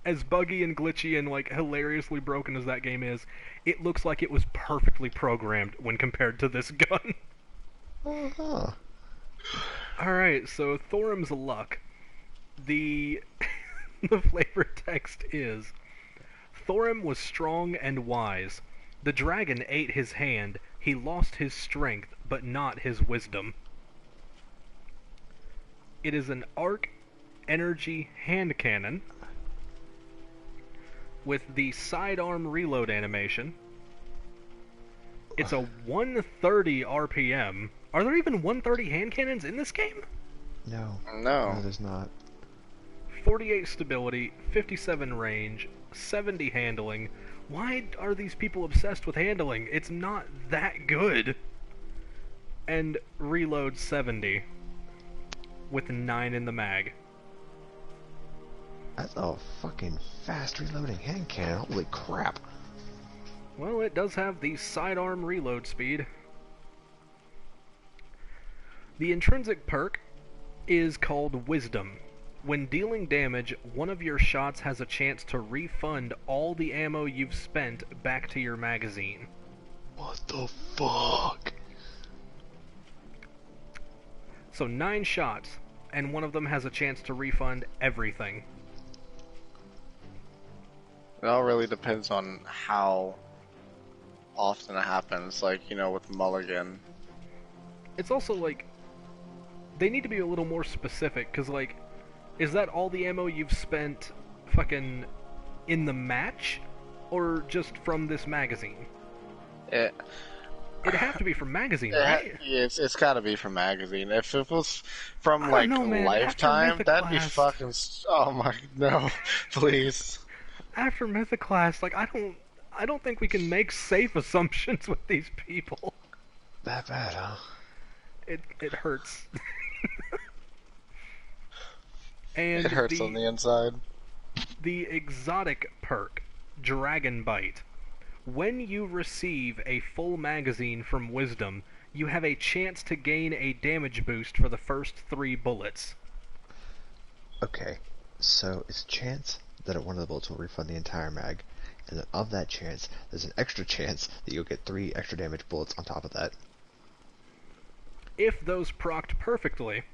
as buggy and glitchy and, like, hilariously broken as that game is, it looks like it was perfectly programmed when compared to this gun. Uh-huh. Alright, so Thorim's Luck. The flavor text is, Thorim was strong and wise. The dragon ate his hand. He lost his strength, but not his wisdom. It is an arc energy hand cannon with the sidearm reload animation. It's a 130 RPM. Are there even 130 hand cannons in this game? No, No. there's not. 48 stability, 57 range, 70 handling. Why are these people obsessed with handling? It's not that good. And reload 70 with 9 in the mag. That's a fucking fast reloading hand cannon. Holy crap. Well, it does have the sidearm reload speed. The intrinsic perk is called Wisdom. When dealing damage, one of your shots has a chance to refund all the ammo you've spent back to your magazine. What the fuck? So 9 shots, and one of them has a chance to refund everything. It all really depends on how often it happens, like, you know, with Mulligan. It's also like, they need to be a little more specific, because, like, is that all the ammo you've spent fucking in the match, or just from this magazine? It, It'd have to be from magazine, right? it's got to be from magazine. If it was from I like don't know, man. Lifetime, After that'd be Mythoclast- fucking. Oh my no, please. After Mythoclast, like I don't think we can make safe assumptions with these people. That bad, huh? It hurts. And It hurts on the inside. The exotic perk, Dragon Bite. When you receive a full magazine from Wisdom, you have a chance to gain a damage boost for the first 3 bullets. Okay, so it's a chance that one of the bullets will refund the entire mag, and then of that chance, there's an extra chance that you'll get 3 extra damage bullets on top of that. If those procced perfectly,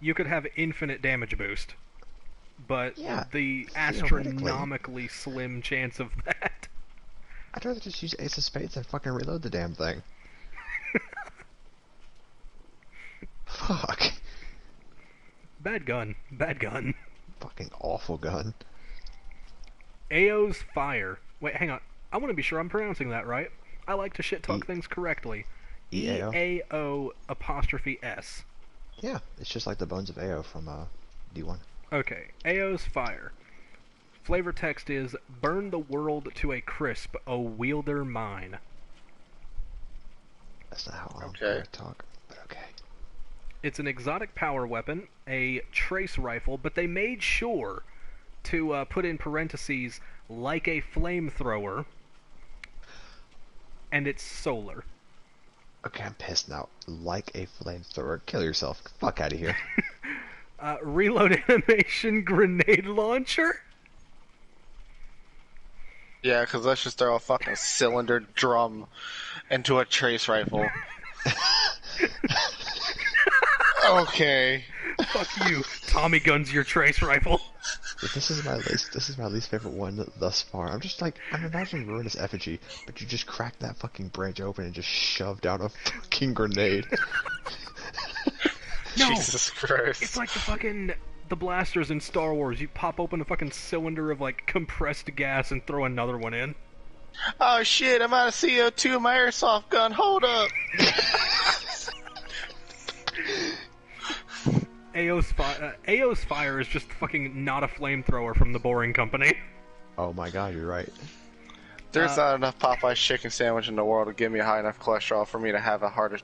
you could have infinite damage boost. But Yeah, the theoretically. astronomically slim chance of that. I'd rather just use Ace of Spades and fucking reload the damn thing. Fuck. Bad gun. Bad gun. Fucking awful gun. Ao's Fire. Wait, hang on. I want to be sure I'm pronouncing that right. I like to shit talk things correctly. EAO? EAO apostrophe S. Yeah, it's just like the Bones of Ao from D1. Okay, Ao's Fire. Flavor text is, burn the world to a crisp, O wielder mine. That's not how Okay. I talk, but okay. It's an exotic power weapon, a trace rifle, but they made sure to put in parentheses, like a flamethrower, and it's solar. Okay, I'm pissed now. Like a flamethrower. Kill yourself. Fuck out of here. Reload animation grenade launcher? Yeah, because let's just throw a fucking cylinder drum into a trace rifle. Okay. Fuck you. Tommy guns your trace rifle. This is my least favorite one thus far. I'm imagining Ruinous Effigy, but you just crack that fucking branch open and just shove down a fucking grenade. No, Jesus Christ. it's like the blasters in Star Wars. You pop open a fucking cylinder of like compressed gas and throw another one in. Oh shit, I'm out of CO2 in my airsoft gun. Hold up. Ao's Fire is just fucking not a flamethrower from the Boring Company. Oh my god, you're right. There's not enough Popeye's chicken sandwich in the world to give me a high enough cholesterol for me to have a heart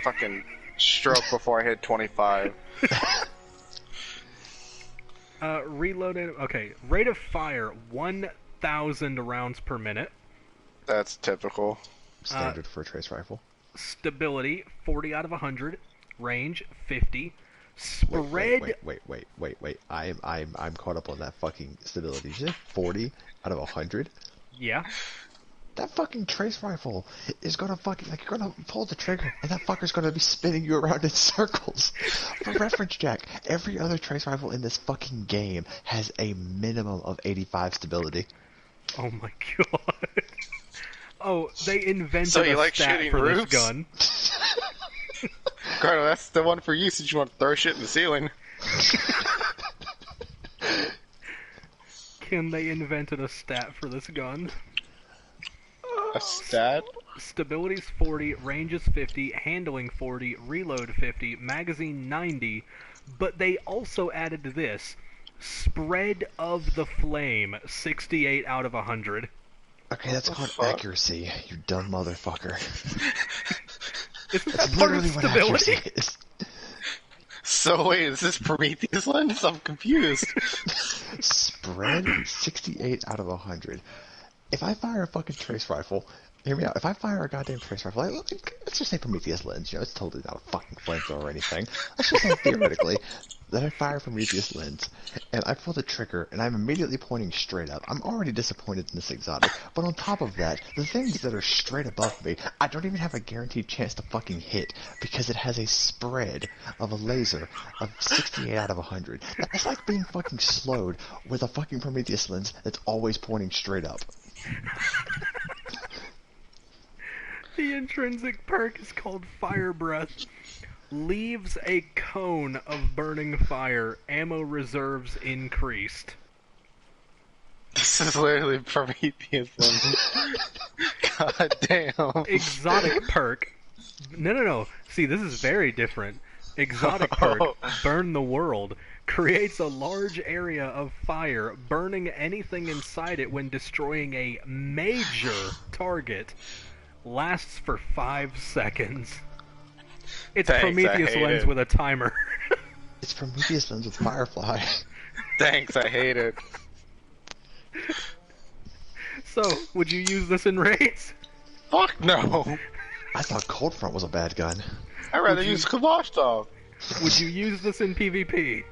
fucking stroke before I hit 25. Reloaded. Okay, rate of fire 1,000 rounds per minute. That's typical. Standard for a trace rifle. Stability 40 out of 100. Range 50. Spread. Wait. I'm caught up on that fucking stability. You said 40 out of 100? Yeah. That fucking trace rifle is gonna fucking, like, you're gonna pull the trigger and that fucker's gonna be spinning you around in circles. For reference, Jack, every other trace rifle in this fucking game has a minimum of 85 stability. Oh my god. Oh, they invented So you a like stat shooting for roofs? this gun. Carter, that's the one for you since you want to throw shit in the ceiling. Can they invented a stat for this gun? A stat? Stability's 40, range is 50, handling 40, reload 50, magazine 90, but they also added this, spread of the flame 68 out of 100. Okay, that's called fuck? accuracy, you dumb motherfucker. Isn't that That's part of literally what accuracy stability? is. So wait, is this Prometheus Lens? I'm confused. Spread 68 out of 100. If I fire a fucking trace rifle, hear me out. If I fire a goddamn trace rifle, let's just say Prometheus Lens. You know, it's totally not a fucking flamethrower or anything. Let's just say theoretically that I fire Prometheus Lens and I pull the trigger and I'm immediately pointing straight up. I'm already disappointed in this exotic, but on top of that, the things that are straight above me, I don't even have a guaranteed chance to fucking hit because it has a spread of a laser of 68 out of 100. That's like being fucking slowed with a fucking Prometheus Lens that's always pointing straight up. The intrinsic perk is called Fire Breath. Leaves a cone of burning fire. Ammo reserves increased. This is literally Prometheus Lens. God damn. Exotic perk. No. See, this is very different. Exotic perk, Burn the World, creates a large area of fire, burning anything inside it when destroying a major target. Lasts for 5 seconds. It's Thanks, Prometheus Lens with a timer. It's Prometheus Lens with Firefly. Thanks, I hate it. So, would you use this in raids? Fuck no. I thought Cold Front was a bad gun. I'd rather use Kalashnikov. Would you use this in PvP?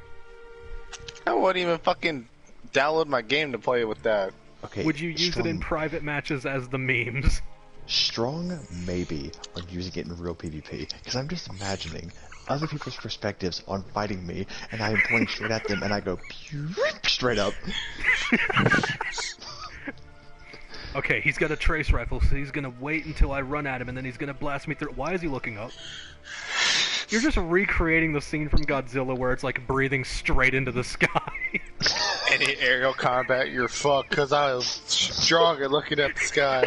I wouldn't even fucking download my game to play with that. Okay. Would you use it in private matches as the memes? Strong, maybe, on using it in real PvP. Because I'm just imagining other people's perspectives on fighting me, and I am pointing straight at them, and I go pew, straight up. Okay, he's got a trace rifle, so he's gonna wait until I run at him, and then he's gonna blast me through. Why is he looking up? You're just recreating the scene from Godzilla where it's like breathing straight into the sky. Any aerial combat, you're fucked, because I'm strong at looking at the sky.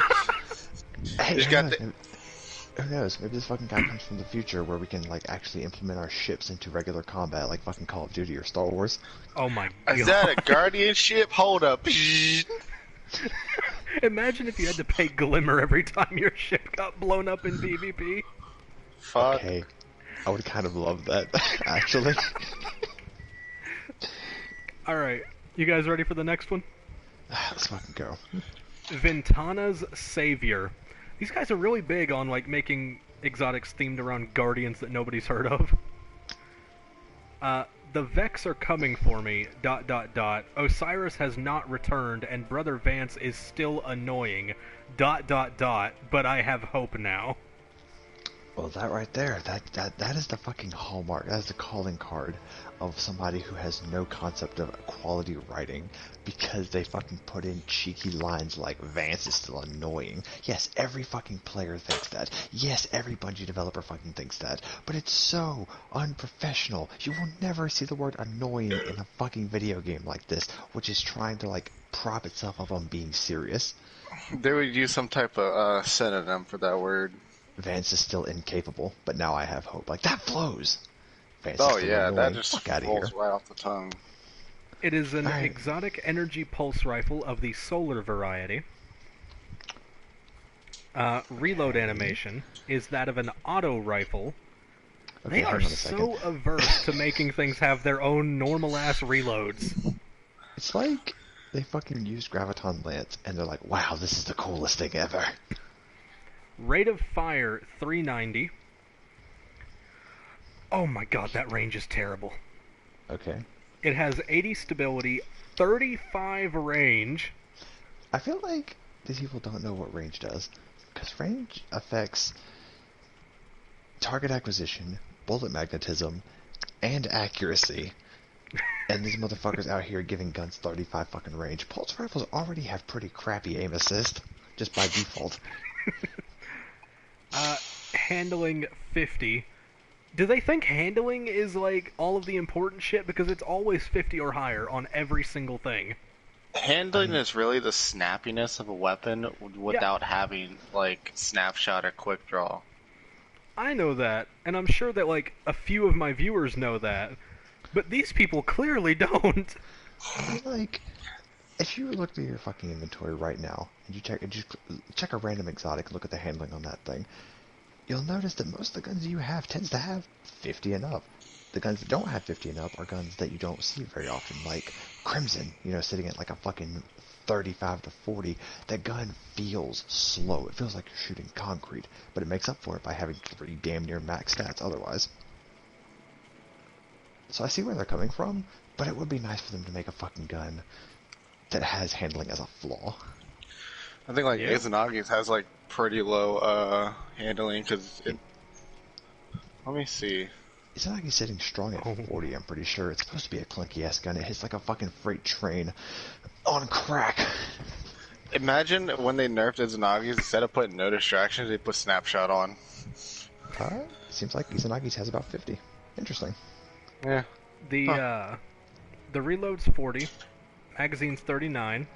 Hey, got who knows? Maybe this fucking guy comes from the future where we can like actually implement our ships into regular combat, like fucking Call of Duty or Star Wars. Oh my god. Is that a Guardian ship? Hold up. Imagine if you had to pay Glimmer every time your ship got blown up in PvP. Fuck. Okay. I would kind of love that, actually. Alright, you guys ready for the next one? Let's fucking go. Ventana's Savior. These guys are really big on like making exotics themed around guardians that nobody's heard of. The Vex are coming for me, ... Osiris has not returned, and Brother Vance is still annoying, ... But I have hope now. Well, that right there, that is the fucking hallmark. That is the calling card of somebody who has no concept of quality writing, because they fucking put in cheeky lines like Vance is still annoying. Yes, every fucking player thinks that. Yes, every Bungie developer fucking thinks that. But it's so unprofessional. You will never see the word annoying in a fucking video game like this, which is trying to like prop itself up on being serious. They would use some type of synonym for that word. Vance is still incapable, but now I have hope. Like, that flows. Vance Oh is still yeah, annoying. that just Fuck outta rolls here. right off the tongue. It is an Alright. exotic energy pulse rifle of the solar variety. Reload animation is that of an auto rifle. Okay, They hang are on a second. so averse to making things have their own normal-ass reloads. It's like they fucking used Graviton Lance, and they're like, wow, this is the coolest thing ever. Rate of fire, 390. Oh my god, that range is terrible. Okay. It has 80 stability, 35 range. I feel like these people don't know what range does, because range affects target acquisition, bullet magnetism, and accuracy. And these motherfuckers out here giving guns 35 fucking range. Pulse rifles already have pretty crappy aim assist, just by default. Handling 50. Do they think handling is like all of the important shit? Because it's always 50 or higher on every single thing. Handling is really the snappiness of a weapon without having like snapshot or quick draw. I know that, and I'm sure that like a few of my viewers know that, but these people clearly don't. I mean, like, if you look at your fucking inventory right now, and you check a random exotic and look at the handling on that thing, you'll notice that most of the guns you have tends to have 50 and up. The guns that don't have 50 and up are guns that you don't see very often, like Crimson, you know, sitting at like a fucking 35 to 40. That gun feels slow. It feels like you're shooting concrete, but it makes up for it by having 3 damn near max stats otherwise. So I see where they're coming from, but it would be nice for them to make a fucking gun that has handling as a flaw. I think like Yeah. Izanagi's has like pretty low handling because it. Let me see. It's not like he's sitting strong at 40, I'm pretty sure. It's supposed to be a clunky-ass gun. It hits like a fucking freight train on crack. Imagine when they nerfed Izanagi's, instead of putting no distractions, they put snapshot on. Seems like Izanagi's has about 50. Interesting. Yeah. The reload's 40, magazine's 39,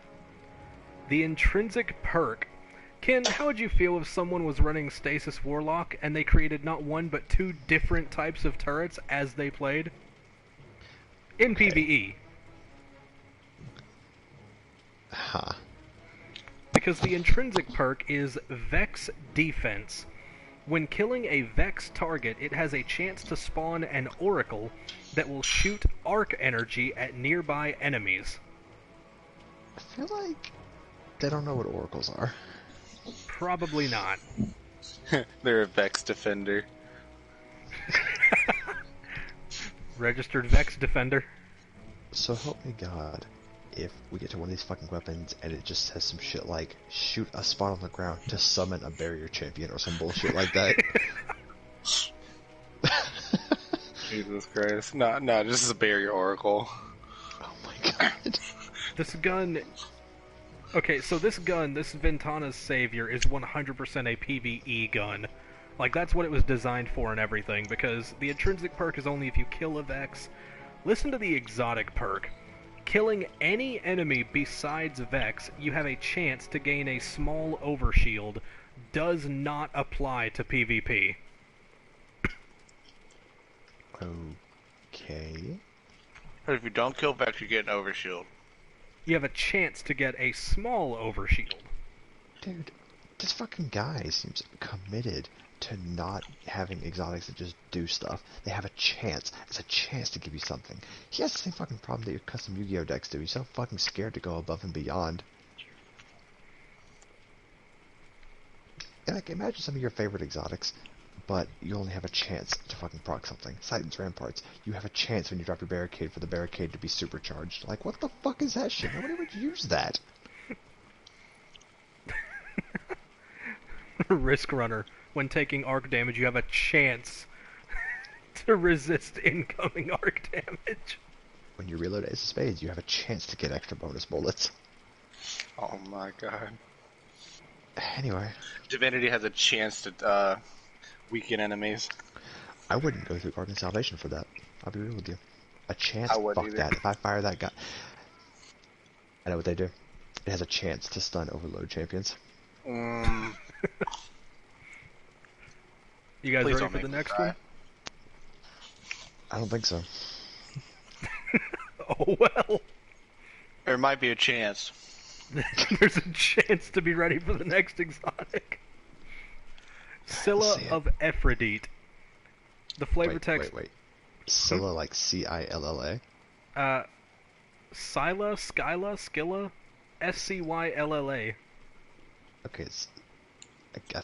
The intrinsic perk. Ken, how would you feel if someone was running Stasis Warlock and they created not one but two different types of turrets as they played? In PvE. Huh. Because the intrinsic perk is Vex Defense. When killing a Vex target, it has a chance to spawn an Oracle that will shoot arc energy at nearby enemies. I feel like they don't know what oracles are. Probably not. They're a Vex Defender. Registered Vex Defender. So help me God, if we get to one of these fucking weapons and it just says some shit like, shoot a spot on the ground to summon a barrier champion or some bullshit like that. Jesus Christ. No, this is a barrier oracle. Oh my god. This gun... Okay, so this gun, this Ventana's Savior, is 100% a PvE gun. Like, that's what it was designed for and everything, because the intrinsic perk is only if you kill a Vex. Listen to the exotic perk. Killing any enemy besides Vex, you have a chance to gain a small overshield. Does not apply to PvP. Okay. But if you don't kill Vex, you get an overshield. You have a chance to get a small overshield. Dude, this fucking guy seems committed to not having exotics that just do stuff. They have a chance. It's a chance to give you something. He has the same fucking problem that your custom Yu-Gi-Oh decks do. He's so fucking scared to go above and beyond. And like, imagine some of your favorite exotics, but you only have a chance to fucking proc something. Titan's Ramparts, you have a chance when you drop your barricade for the barricade to be supercharged. Like, what the fuck is that shit? Nobody would use that. Risk Runner. When taking arc damage, you have a chance to resist incoming arc damage. When you reload Ace of Spades, you have a chance to get extra bonus bullets. Oh my god. Anyway. Divinity has a chance to weaken enemies. I wouldn't go through Guardian Salvation for that. I'll be real with you. A chance? I wouldn't Fuck either. that. If I fire that guy... I know what they do. It has a chance to stun Overload champions. You guys Please ready don't for make the me next cry. one? I don't think so. Oh well. There might be a chance. There's a chance to be ready for the next exotic. Scylla See it. of Aphrodite. The flavor text... Wait. Scylla, like C-I-L-L-A? Scylla, Skilla, S-C-Y-L-L-A. Okay, it's...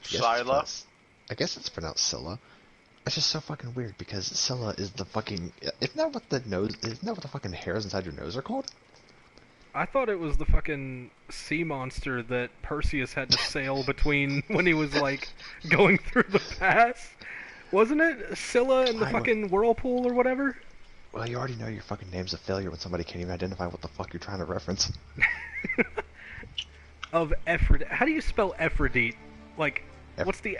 Scylla? I guess it's pronounced Scylla. It's just so fucking weird because Scylla is the fucking... Isn't that what the fucking hairs inside your nose are called? I thought it was the fucking sea monster that Perseus had to sail between when he was, like, going through the pass. Wasn't it? Scylla and the fucking whirlpool or whatever? Well, you already know your fucking name's a failure when somebody can't even identify what the fuck you're trying to reference. Of Aphrodite. How do you spell Aphrodite? Like, what's the...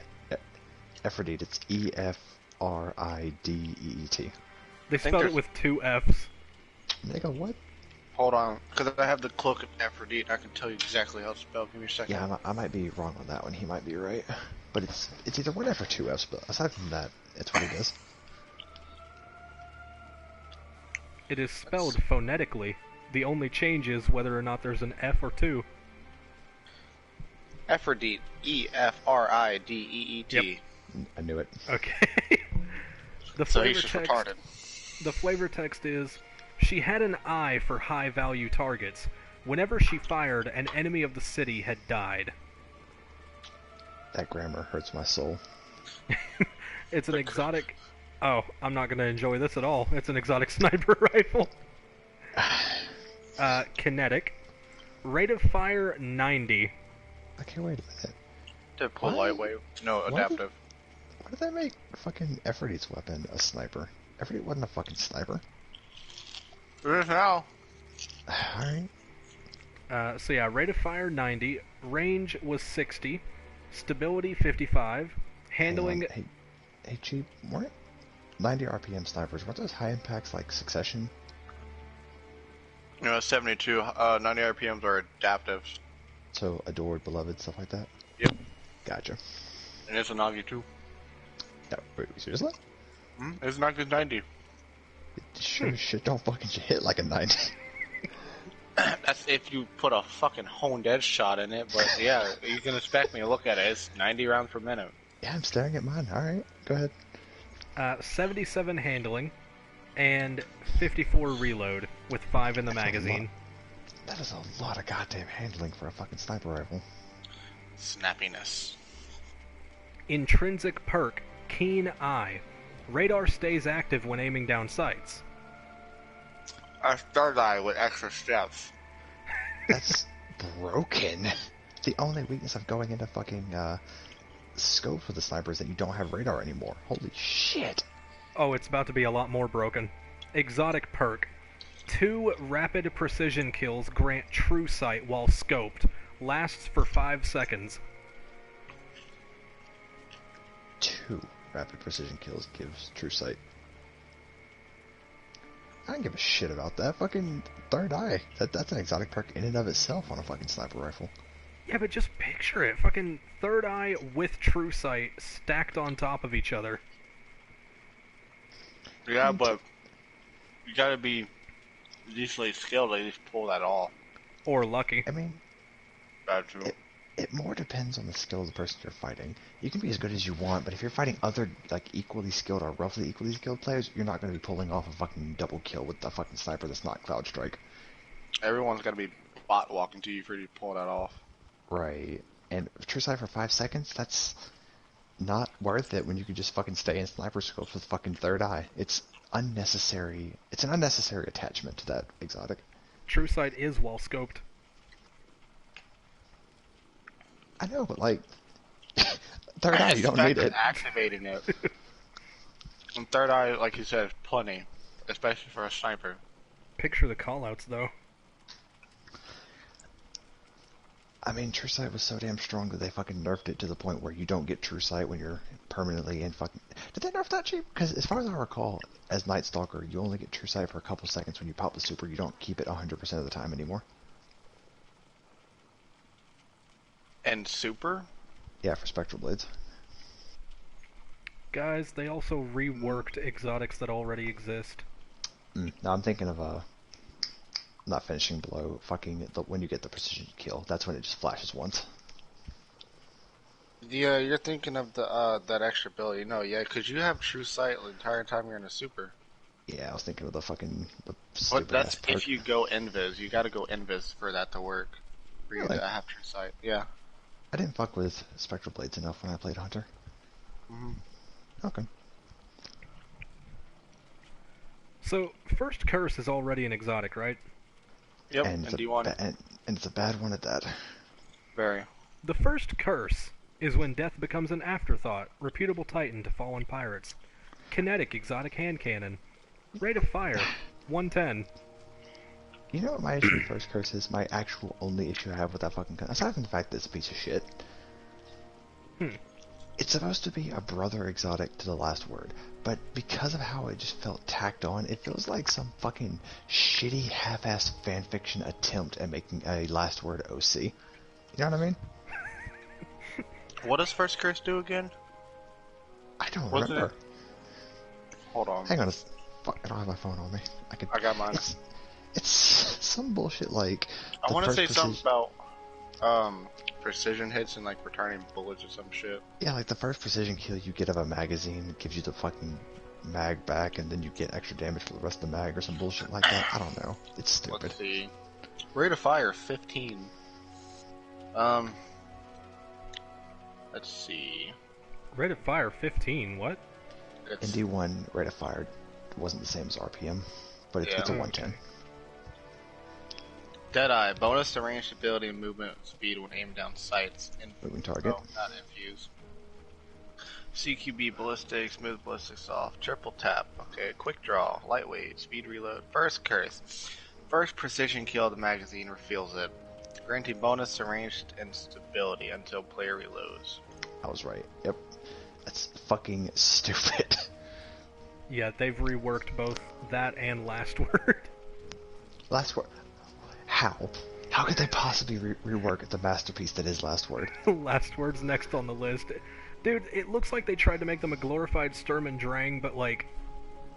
Aphrodite, it's E-F-R-I-D-E-E-T. They spelled it with two F's. Nigga, what? Hold on, because I have the cloak of Aphrodite, and I can tell you exactly how it's spelled. Give me a second. Yeah, I might be wrong on that one. He might be right. But it's either one F or two Fs, but aside from that, it's what it is. It is spelled phonetically. The only change is whether or not there's an F or two. Aphrodite. E-F-R-I-D-E-E-T. Yep. I knew it. Okay. The So flavor he's just text. retarded. The flavor text is, she had an eye for high-value targets. Whenever she fired, an enemy of the city had died. That grammar hurts my soul. It's an exotic... Oh, I'm not going to enjoy this at all. It's an exotic sniper rifle. Kinetic. Rate of fire, 90. Okay, wait a minute. Typical Why? lightweight. No, Why adaptive. Why did they make fucking Aphrodite's weapon a sniper? Aphrodite wasn't a fucking sniper. It is now. Alright. So yeah, rate of fire, 90. Range was 60. Stability, 55. Handling... Hey, Cheap, weren't 90 RPM snipers, weren't those high impacts like Succession? No, 72. 90 RPMs are adaptives. So, adored, beloved, stuff like that? Yep. Gotcha. And it's a Nagi too. No, wait, seriously? It's Nagi's 90. It sure as shit don't fucking hit like a 90. That's if you put a fucking honed edge shot in it, but yeah, you can expect me to look at it. It's 90 rounds per minute. Yeah, I'm staring at mine. Alright, go ahead. 77 handling, and 54 reload, with 5 in the That's a magazine. That is a lot of goddamn handling for a fucking sniper rifle. Snappiness. Intrinsic perk, Keen Eye. Radar stays active when aiming down sights. A third eye with extra steps. That's broken. The only weakness of going into fucking scopes with the sniper is that you don't have radar anymore. Holy shit. Oh, it's about to be a lot more broken. Exotic perk. 2 rapid precision kills grant true sight while scoped. Lasts for 5 seconds. 2 rapid precision kills gives true sight. I don't give a shit about that. Fucking third eye. That's an exotic perk in and of itself on a fucking sniper rifle. Yeah, but just picture it. Fucking third eye with true sight stacked on top of each other. Yeah, but you gotta be decently skilled to at least pull that off. Or lucky. I mean, That's true. it more depends on the skill of the person you're fighting. You can be as good as you want, but if you're fighting other, like, equally skilled or roughly equally skilled players, you're not going to be pulling off a fucking double kill with the fucking sniper that's not Cloud Strike. Everyone's gotta be bot walking to you for you to pull that off. Right. And true sight for 5 seconds, that's not worth it when you could just fucking stay in sniper scopes with fucking third eye. It's unnecessary. It's an unnecessary attachment to that exotic. True sight is well scoped. I know, but like, third eye, you don't need it. Activating it. And third eye, like you said, is plenty, especially for a sniper. Picture the callouts, though. I mean, true sight was so damn strong that they fucking nerfed it to the point where you don't get true sight when you're permanently in fucking... Did they nerf that cheap? Because as far as I recall, as Night Stalker, you only get true sight for a couple seconds when you pop the super. You don't keep it 100% of the time anymore. And super? Yeah, for Spectral Blades. Guys, they also reworked exotics that already exist. No, I'm thinking of not finishing blow. Fucking when you get the precision kill, that's when it just flashes once. Yeah, you're thinking of the that extra ability. No, yeah, because you have true sight the entire time you're in a super. Yeah, I was thinking of the fucking... But that's if you go invis. You gotta go invis for that to work. For you Really? to have true sight. Yeah. I didn't fuck with Spectral Blades enough when I played Hunter. Okay. So, First Curse is already an exotic, right? Yep, And and D1. and it's a bad one at that. Very. The First Curse is when death becomes an afterthought, reputable titan to fallen pirates. Kinetic exotic hand cannon. Rate of fire, 110. You know what my issue with First Curse is? My actual only issue I have with that fucking gun, aside from the fact that it's a piece of shit. It's supposed to be a brother exotic to the last word, but because of how it just felt tacked on, it feels like some fucking shitty half-assed fanfiction attempt at making a last word OC. You know what I mean? What does First Curse do again? I don't Wasn't remember. Hold on. Hang on fuck, I don't have my phone on me. I got mine. It's some bullshit like... I want to say something precision- about precision hits and like returning bullets or some shit. Yeah, like the first precision kill you get of a magazine gives you the fucking mag back, and then you get extra damage for the rest of the mag or some bullshit like that. I don't know. It's stupid. Let's see. Rate of fire 15. Let's see. Rate of fire, 15, what? It's, In D1, rate of fire wasn't the same as RPM, but it's, Yeah. it's a 110. Deadeye, bonus to ranged ability and movement speed when aimed down sights. Moving target. Oh, not infused. CQB ballistic, smooth ballistic soft, triple tap. Okay, quick draw, lightweight, speed reload. First curse. First precision kill of the magazine reveals it. Granting bonus to ranged and stability until player reloads. I was right. Yep. That's fucking stupid. Yeah, they've reworked both that and last word. Last word. How? How could they possibly rework the masterpiece that is Last Word? Last Word's next on the list. Dude, it looks like they tried to make them a glorified Sturm and Drang, but, like,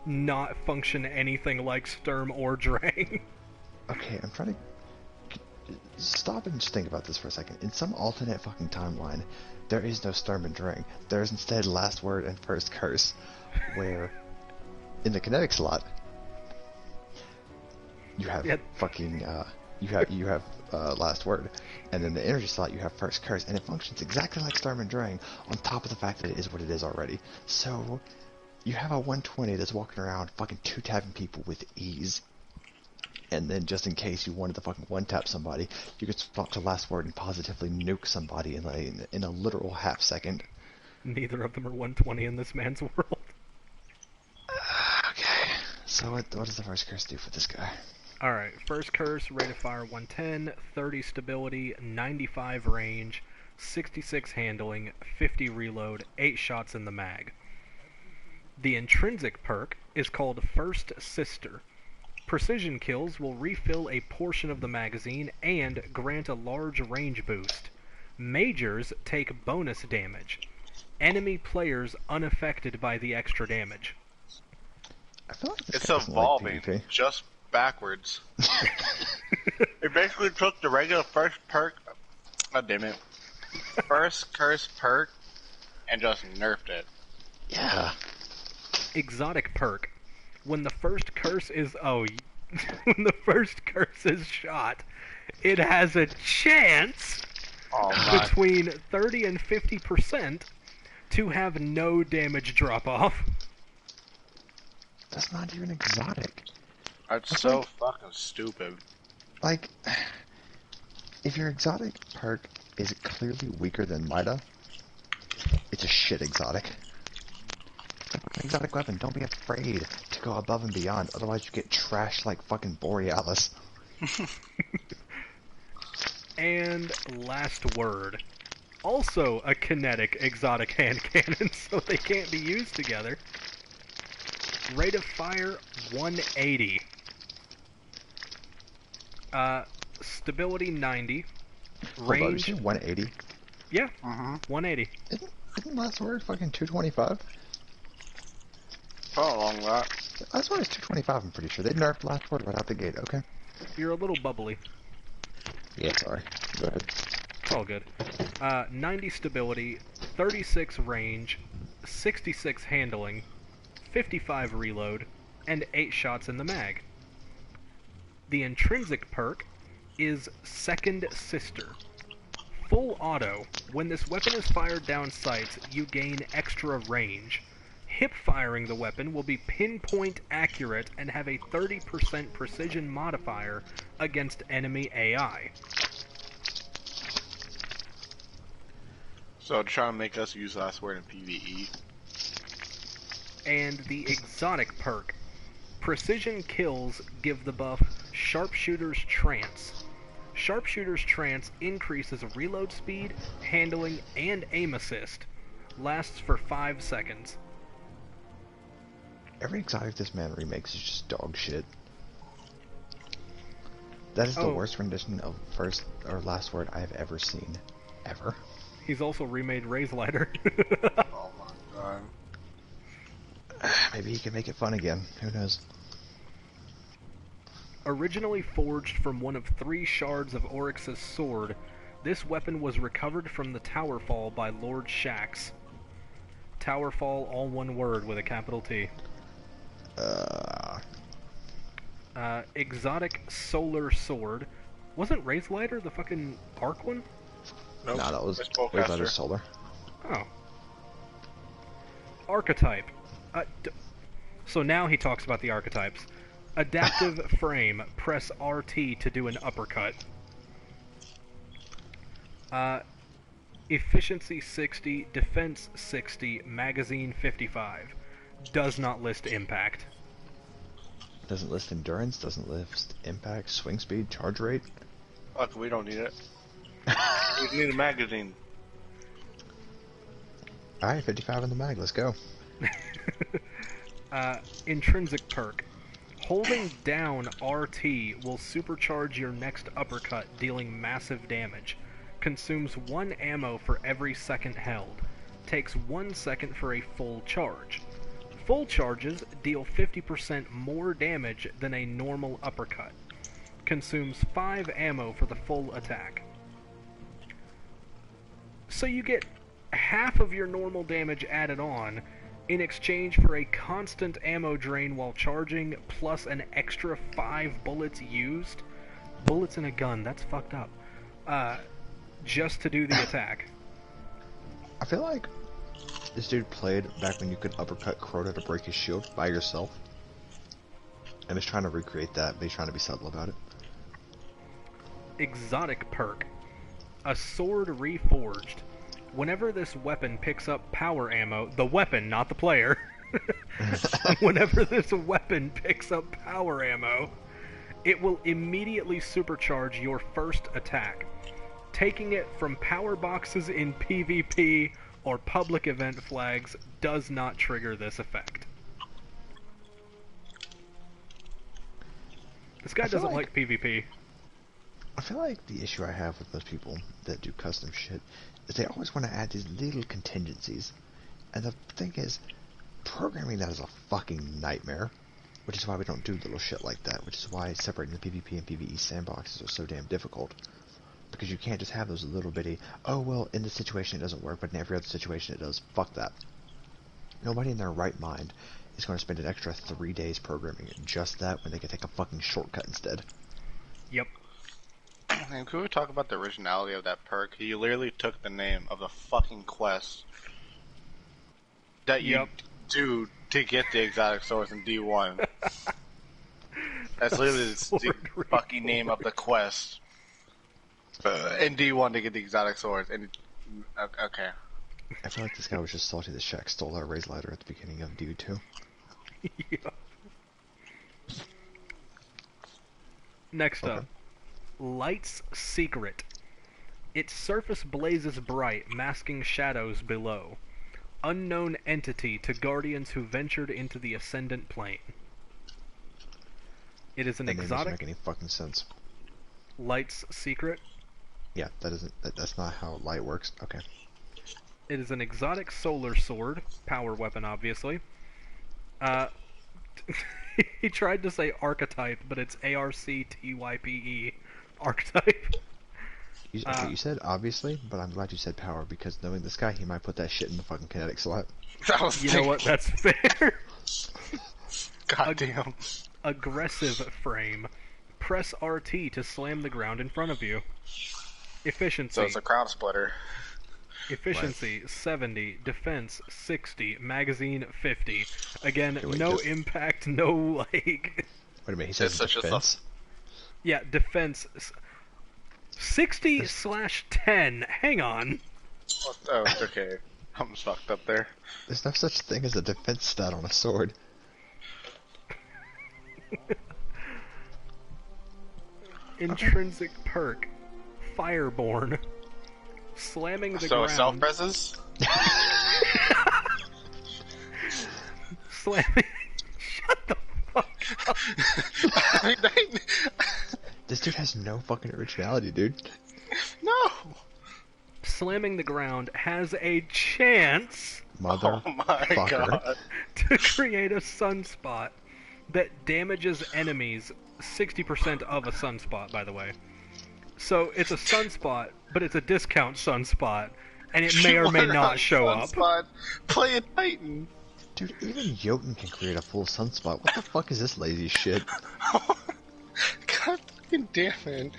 not function anything like Sturm or Drang. Okay, I'm trying to... Stop and just think about this for a second. In some alternate fucking timeline, there is no Sturm and Drang. There's instead Last Word and First Curse, where in the kinetic slot, you have fucking... You have Last Word, and in the energy slot you have First Curse, and it functions exactly like Sturm and Drang, on top of the fact that it is what it is already. So, you have a 120 that's walking around fucking two-tapping people with ease. And then just in case you wanted to fucking one-tap somebody, you could swap to Last Word and positively nuke somebody in a literal half second. Neither of them are 120 in this man's world. Okay, so what does the First Curse do for this guy? Alright, First Curse, rate of fire 110, 30 stability, 95 range, 66 handling, 50 reload, 8 shots in the mag. The intrinsic perk is called First Sister. Precision kills will refill a portion of the magazine and grant a large range boost. Majors take bonus damage. Enemy players unaffected by the extra damage. I feel like it's evolving just backwards. It basically took the regular first perk, god damn it, First Curse perk, and just nerfed it. Yeah. Exotic perk. When the first curse is when the first curse is shot, it has a chance between 30 and 50% to have no damage drop off. That's not even exotic. That's so fucking stupid. Like, if your exotic perk is clearly weaker than Mida, it's a shit exotic. Exotic weapon, don't be afraid to go above and beyond, otherwise you get trashed like fucking Borealis. And Last Word. Also a kinetic exotic hand cannon, so they can't be used together. Rate of fire 180. Stability 90. Range... Hold on, 180? Yeah, 180. Isn't Last Word fucking 225? How long that? Last Word is 225, I'm pretty sure. They nerfed Last Word right out the gate, okay? You're a little bubbly. Yeah, sorry. Go ahead. It's all good. 90 stability, 36 range, 66 handling, 55 reload, and 8 shots in the mag. The intrinsic perk is Second Sister. Full auto. When this weapon is fired down sights, you gain extra range. Hip firing the weapon will be pinpoint accurate and have a 30% precision modifier against enemy AI. So trying to make us use Last Word in PvE. And the exotic perk. Precision kills give the buff Sharpshooters Trance. Sharpshooters Trance increases reload speed, handling, and aim assist. Lasts for 5 seconds. Every exotic this man remakes is just dog shit. That is the worst rendition of First or Last Word I have ever seen. Ever. He's also remade Raise Lighter. Oh my god. Maybe he can make it fun again. Who knows? Originally forged from one of 3 shards of Oryx's sword, this weapon was recovered from the Towerfall by Lord Shax. Towerfall, all one word with a capital T. Exotic Solar Sword. Wasn't Raise Lighter the fucking Ark one? Nope. Nah, that was Spellcaster. Solar. Oh. Archetype. So now he talks about the archetypes. Adaptive Frame. Press RT to do an uppercut. Efficiency 60, Defense 60, Magazine 55. Does not list impact. Doesn't list endurance, doesn't list impact, swing speed, charge rate. Fuck, we don't need it. We need a magazine. Alright, 55 in the mag, let's go. Intrinsic perk. Holding down RT will supercharge your next uppercut, dealing massive damage. Consumes 1 ammo for every second held. Takes 1 second for a full charge. Full charges deal 50% more damage than a normal uppercut. Consumes 5 ammo for the full attack. So you get half of your normal damage added on, in exchange for a constant ammo drain while charging, plus an extra 5 bullets used. Bullets in a gun, that's fucked up. Just to do the attack. I feel like this dude played back when you could uppercut Crota to break his shield by yourself. And he's trying to recreate that, but he's trying to be subtle about it. Exotic perk. A sword reforged. Whenever this weapon picks up power ammo, the weapon, not the player. Whenever this weapon picks up power ammo, it will immediately supercharge your first attack. Taking it from power boxes in PvP or public event flags does not trigger this effect. This guy doesn't like PvP. I feel like the issue I have with most people that do custom shit is they always want to add these little contingencies. And the thing is, programming that is a fucking nightmare. Which is why we don't do little shit like that. Which is why separating the PvP and PvE sandboxes are so damn difficult. Because you can't just have those little bitty, oh well, in this situation it doesn't work, but in every other situation it does. Fuck that. Nobody in their right mind is going to spend an extra 3 days programming just that when they can take a fucking shortcut instead. Yep. And could we talk about the originality of that perk? He literally took the name of the fucking quest that you do to get the exotic swords in D1. That's literally the fucking name of the quest in D1 to get the exotic swords. And okay. I feel like this guy was just salty that Shaq stole our raise ladder at the beginning of D2. Yeah. Next up. Light's Secret. Its surface blazes bright, masking shadows below. Unknown entity to guardians who ventured into the Ascendant Plane. It is an That name exotic... doesn't make any fucking sense. Light's Secret? Yeah, that's not how light works. Okay. It is an exotic solar sword, power weapon obviously. He tried to say archetype, but it's ARCTYPE. Archetype. You said obviously, but I'm glad you said power, because knowing this guy, he might put that shit in the fucking kinetic slot. You know what? That's fair. Goddamn. Aggressive frame. Press RT to slam the ground in front of you. Efficiency. So it's a crown splitter. Efficiency 70, defense 60, magazine 50. Again, Okay, wait, no just- impact, no like. Wait a minute, he says It's such a defense. Yeah, defense 60/10. Hang on. Oh, okay. I'm fucked up there. There's no such thing as a defense stat on a sword. Intrinsic perk. Fireborn. Slamming the So ground. self presses? Slamming. Shut the fuck up. This dude has no fucking originality, dude. No. Slamming the ground has a chance Mother Oh my fucker. god. to create a sunspot that damages enemies 60% of a sunspot, by the way. So it's a sunspot, but it's a discount sunspot, and it may or may not show up. Sunspot. Play a Titan. Dude, even Jotun can create a full sunspot. What the fuck is this lazy shit? God fucking damn it.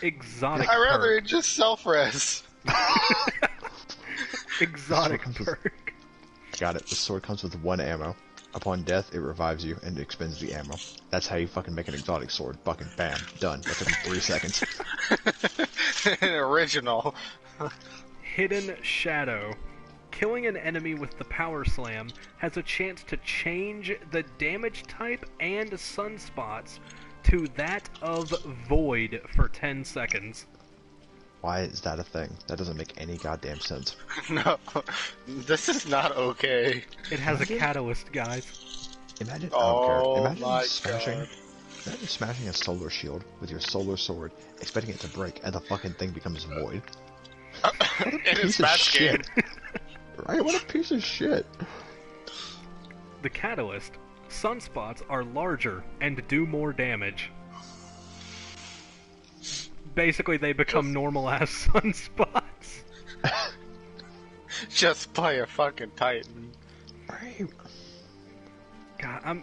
Exotic I'd rather perk. it just self-res. Exotic Sword comes with- perk. Got it. The sword comes with 1 ammo. Upon death, it revives you and expends the ammo. That's how you fucking make an exotic sword. Fucking bam. Done. That took me 3 seconds. An original. Hidden Shadow. Killing an enemy with the Power Slam has a chance to change the damage type and sunspots to that of Void for 10 seconds. Why is that a thing? That doesn't make any goddamn sense. No. This is not okay. It has a catalyst, guys. Imagine, I don't care. Oh Imagine my smashing. god. Imagine smashing a solar shield with your solar sword, expecting it to break, and the fucking thing becomes void. It is Piece of match game. shit. Right? What a piece of shit. The catalyst. Sunspots are larger and do more damage. Basically, they become normal-ass sunspots. Just play a fucking Titan. Right. God,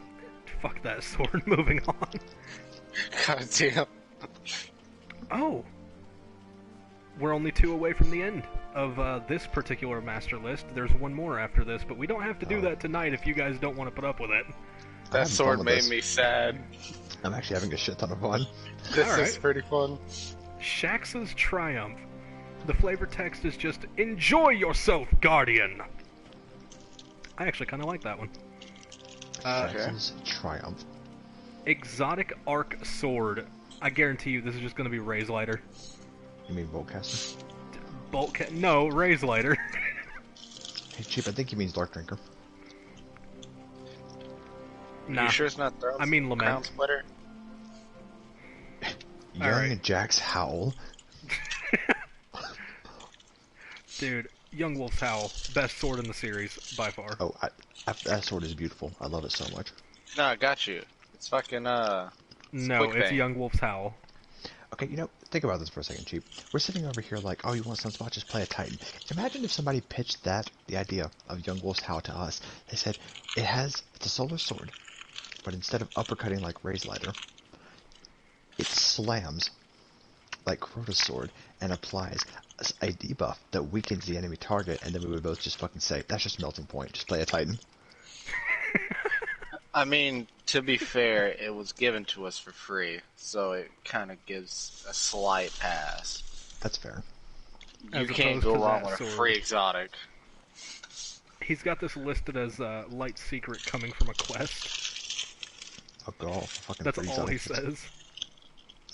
fuck that sword. Moving on. God damn. Oh! We're only 2 away from the end of this particular master list. There's one more after this, but we don't have to do that tonight if you guys don't want to put up with it. That sword made me sad. I'm actually having a shit ton of fun. This Alright. is pretty fun. Shax's Triumph. The flavor text is just, enjoy yourself, Guardian! I actually kind of like that one. Shax's Triumph. Exotic Ark Sword. I guarantee you this is just going to be Raise Lighter. You mean Volcaster? No, Raise Lighter. Hey, Cheap, I think he means Dark Drinker. Nah. You sure it's not Crown I mean Lament. Crown Splitter? Young Alright. Jack's Howl. Dude, Young Wolf's Howl, best sword in the series, by far. Oh, that sword is beautiful. I love it so much. No, I got you. It's fucking, No, Quick it's Bang. Young Wolf's Howl. Okay, think about this for a second, Cheap. We're sitting over here like, oh, you want Sunspot? Just play a Titan. Imagine if somebody pitched the idea of Young Wolf's Howl to us. They said, it's a solar sword, but instead of uppercutting like Raise Lighter, it slams like Crota's sword and applies a debuff that weakens the enemy target, and then we would both just fucking say, that's just Melting Point, just play a Titan. I mean, to be fair, it was given to us for free, so it kind of gives a slight pass. That's fair. You As can't opposed go to wrong that with a sword. free exotic. He's got this listed as light secret coming from a quest. I'll go off a fucking That's free all he exotic. says.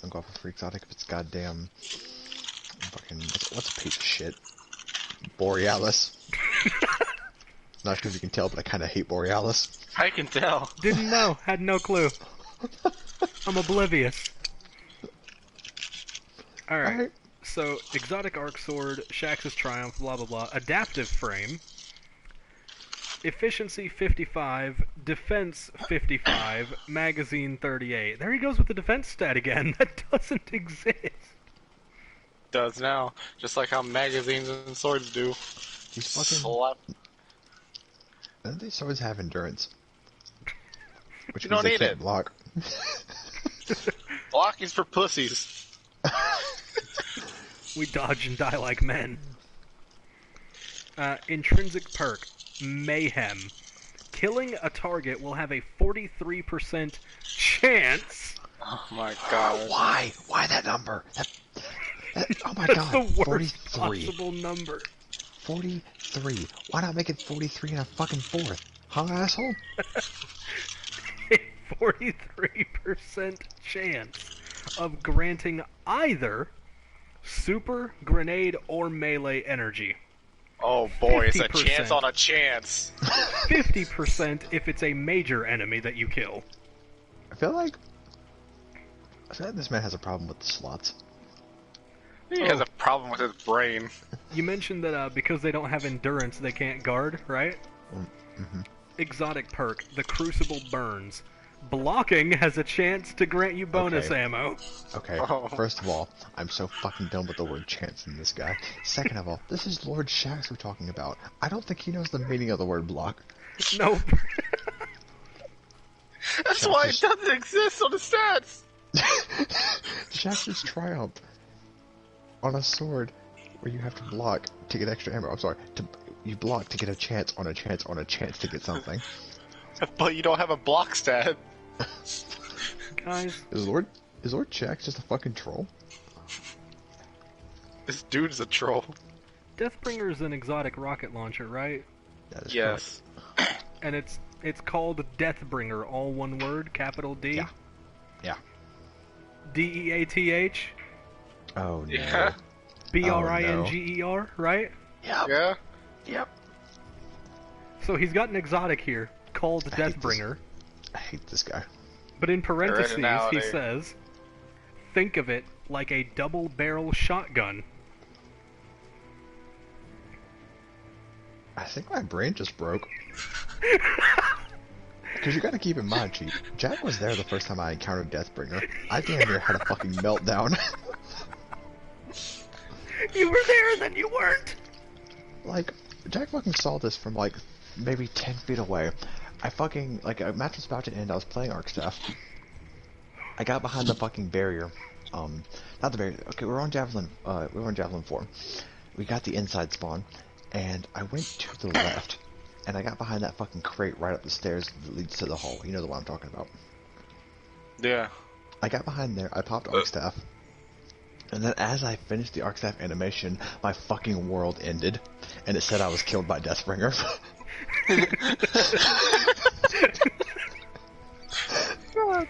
I'll go off a free exotic if it's goddamn fucking what's a piece of shit? Borealis. Not sure if you can tell, but I kind of hate Borealis. I can tell. Didn't know, had no clue. I'm oblivious. Alright, Alright. so Exotic Arc Sword, Shax's Triumph, blah blah blah. Adaptive Frame. Efficiency 55, Defense 55, Magazine 38. There he goes with the defense stat again. That doesn't exist. Does now. Just like how magazines and swords do. These fucking Slap. none of these swords have endurance. Which You means don't they need can't it. block. Blocking's for pussies. We dodge and die like men. Intrinsic perk, Mayhem. Killing a target will have a 43% chance. Oh my god. Why? Why that number? Oh my That's god. the worst 43. possible number. 43. Why not make it 43 and a fucking fourth? Huh, asshole? A 43% chance of granting either super, grenade, or melee energy. Oh boy, it's a 50%. chance on a chance. 50% if it's a major enemy that you kill. I feel like this man has a problem with the slots. He has a problem with his brain. You mentioned that because they don't have endurance, they can't guard, right? Mm-hmm. Exotic perk, the Crucible Burns. Blocking has a chance to grant you bonus Okay. ammo. Okay, Oh. first of all, I'm so fucking done with the word chance in this guy. Second of all, this is Lord Shax we're talking about. I don't think he knows the meaning of the word block. Nope. That's why it doesn't exist on the stats. Shax's Triumph on a sword where you have to block to get extra ammo. I'm sorry, you block to get a chance on a chance on a chance to get something. But you don't have a block stat. Guys, Is Lord Shax just a fucking troll? This dude's a troll. Deathbringer is an exotic rocket launcher, right? That is Yes. And it's called Deathbringer, all one word, capital D. Yeah. Yeah. Death, correct. Oh no. Yeah. Bringer, right? Yep. Yeah. Yep. So he's got an exotic here called I hate Deathbringer. I hate this guy. But in parentheses, he Originality. says, think of it like a double-barrel shotgun. I think my brain just broke. Because you gotta keep in mind, Chief, Jack was there the first time I encountered Deathbringer. I damn near had a fucking meltdown. You were there, then you weren't! Like, Jack fucking saw this from, like, maybe 10 feet away. I fucking, like, a match was about to end, I was playing Ark stuff. I got behind the fucking barrier. Not the barrier, okay, we were on Javelin 4. We got the inside spawn, and I went to the left, and I got behind that fucking crate right up the stairs that leads to the hall. You know the one I'm talking about. Yeah. I got behind there, I popped Arc Staff, and then as I finished the Arc Staff animation, my fucking world ended, and it said I was killed by Deathbringer. God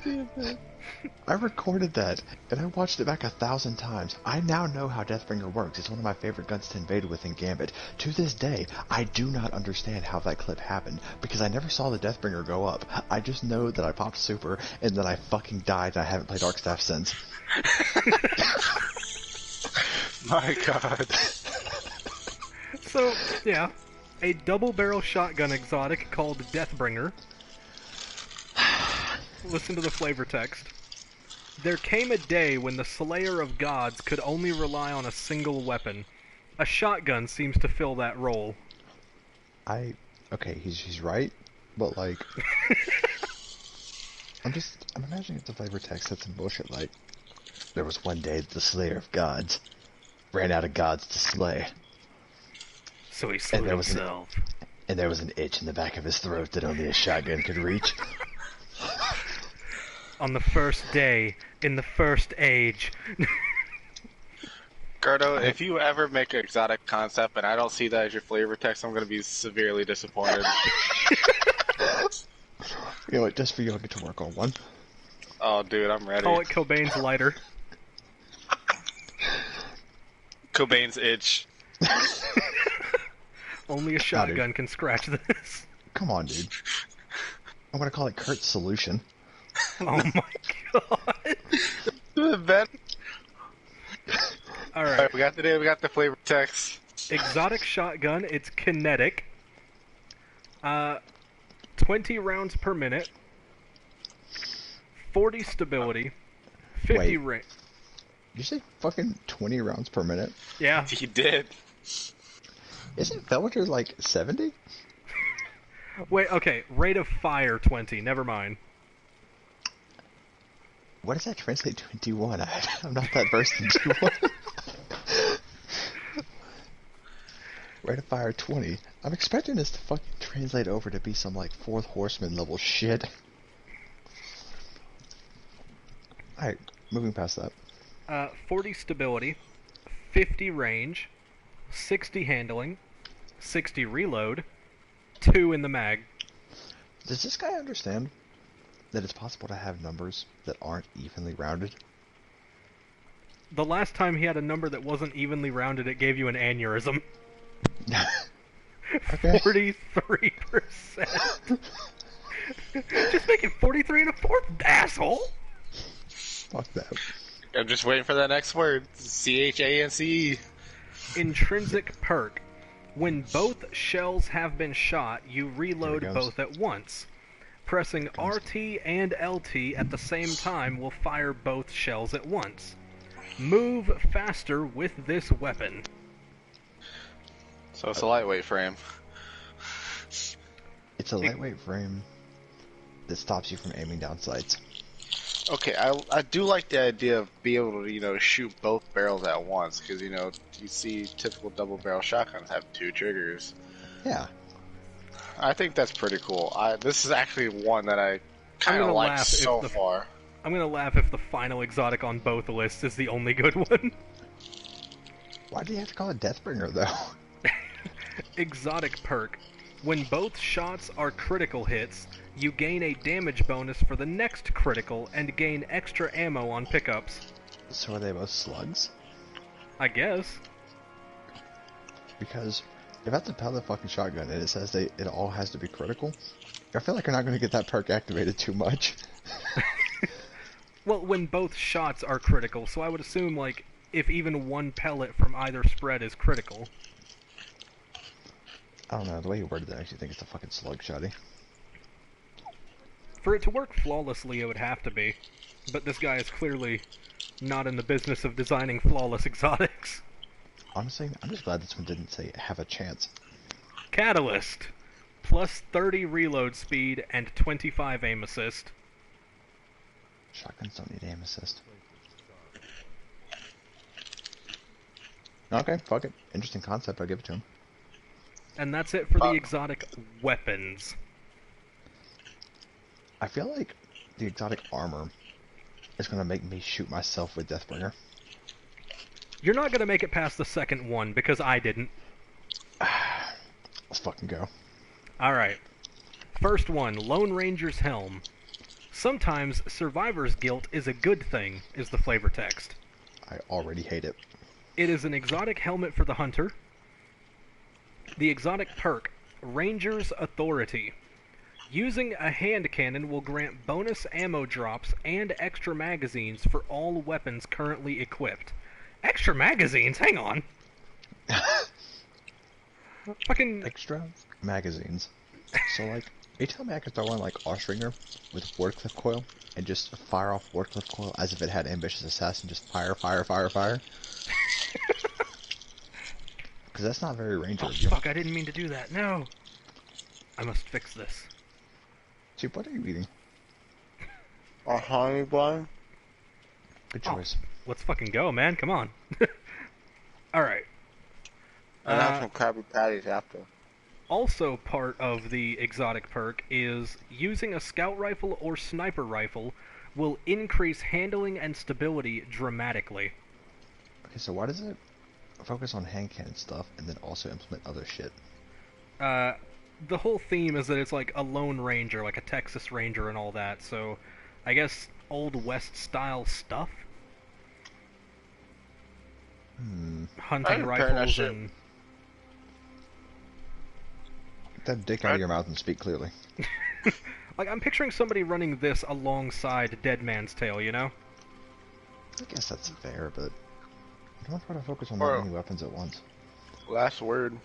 damn it. I recorded that, and I watched it back 1,000 times. I now know how Deathbringer works. It's one of my favorite guns to invade with in Gambit. To this day, I do not understand how that clip happened, because I never saw the Deathbringer go up. I just know that I popped super, and then I fucking died, and I haven't played Arc Staff since. My God. So, yeah, a double-barrel shotgun exotic called Deathbringer. Listen to the flavor text. There came a day when the Slayer of Gods could only rely on a single weapon. A shotgun seems to fill that role. Okay, he's right, but like... I'm imagining if the flavor text had some bullshit like, there was one day that the Slayer of Gods ran out of gods to slay. So he slew himself. And there was an itch in the back of his throat that only a shotgun could reach. On the first day, in the first age. Gerdo, if you ever make an exotic concept and I don't see that as your flavor text, I'm going to be severely disappointed. You know what, just for you, I'll get to work on one. Oh, dude, I'm ready. Call it Cobain's lighter. Cobain's itch. Only a shotgun can scratch this. Come on, dude. I'm gonna call it Kurt's solution. Oh my god. Ben. Alright. We got the flavor text. Exotic shotgun, it's kinetic. 20 rounds per minute. 40 stability. 50 range. Did you say fucking 20 rounds per minute? Yeah. He did. Isn't Felger like 70? Wait, okay. Rate of fire 20. Never mind. What does that translate to in D1? I'm not that versed in D1. Rate of fire 20. I'm expecting this to fucking translate over to be some like Fourth Horseman level shit. Alright, moving past that. 40 stability. 50 range. 60 handling. 60 reload. 2 in the mag. Does this guy understand that it's possible to have numbers that aren't evenly rounded? The last time he had a number that wasn't evenly rounded, it gave you an aneurysm. Okay. 43%. Just make it 43 and a fourth, asshole! Fuck that. I'm just waiting for that next word. C-H-A-N-C-E. Intrinsic perk. When both shells have been shot, you reload Here it both at once. Pressing RT and LT at the same time will fire both shells at once. Move faster with this weapon. So it's a lightweight frame. It's a lightweight frame that stops you from aiming down sights. Okay, I do like the idea of being able to, shoot both barrels at once, because, you see typical double barrel shotguns have 2 triggers. Yeah. I think that's pretty cool. This is actually one that I kind of like so far. I'm gonna laugh if the final exotic on both lists is the only good one. Why do you have to call it Deathbringer, though? Exotic perk. When both shots are critical hits, you gain a damage bonus for the next critical and gain extra ammo on pickups. So are they both slugs? I guess. Because if I have to pound the fucking shotgun and it says it all has to be critical, I feel like you're not going to get that perk activated too much. Well, when both shots are critical, so I would assume, like, if even one pellet from either spread is critical. I don't know, the way you worded that, I actually think it's a fucking slug shotty. For it to work flawlessly, it would have to be. But this guy is clearly not in the business of designing flawless exotics. Honestly, I'm just glad this one didn't say have a chance. Catalyst. Plus 30 reload speed and 25 aim assist. Shotguns don't need aim assist. Okay, fuck it. Interesting concept, I'll give it to him. And that's it for the exotic weapons. I feel like the exotic armor is going to make me shoot myself with Deathbringer. You're not going to make it past the second one, because I didn't. Let's fucking go. Alright. First one, Lone Ranger's Helm. Sometimes survivor's guilt is a good thing, is the flavor text. I already hate it. It is an exotic helmet for the hunter. The exotic perk, Ranger's Authority. Using a hand cannon will grant bonus ammo drops and extra magazines for all weapons currently equipped. Extra magazines? Hang on. Fucking... Extra magazines. So, like, you tell me I could throw on, like, Ostringer with Wardcliff coil and just fire off Wardcliff coil as if it had Ambitious Assassin, just fire, fire, fire, fire? Because that's not very Ranger of you. Fuck, I didn't mean to do that. No! I must fix this. Dude, what are you eating? A honey bun? Good choice. Let's fucking go, man. Come on. Alright. I have some Krabby Patties after. Also part of the exotic perk is using a scout rifle or sniper rifle will increase handling and stability dramatically. Okay, so why does it focus on hand cannon stuff and then also implement other shit? The whole theme is that it's like a lone ranger, like a Texas Ranger and all that, so I guess Old West style stuff? Hunting rifles and... Get that dick out of your mouth and speak clearly. Like, I'm picturing somebody running this alongside Dead Man's Tale, you know? I guess that's fair, but I don't try to focus on that many weapons at once. Last word.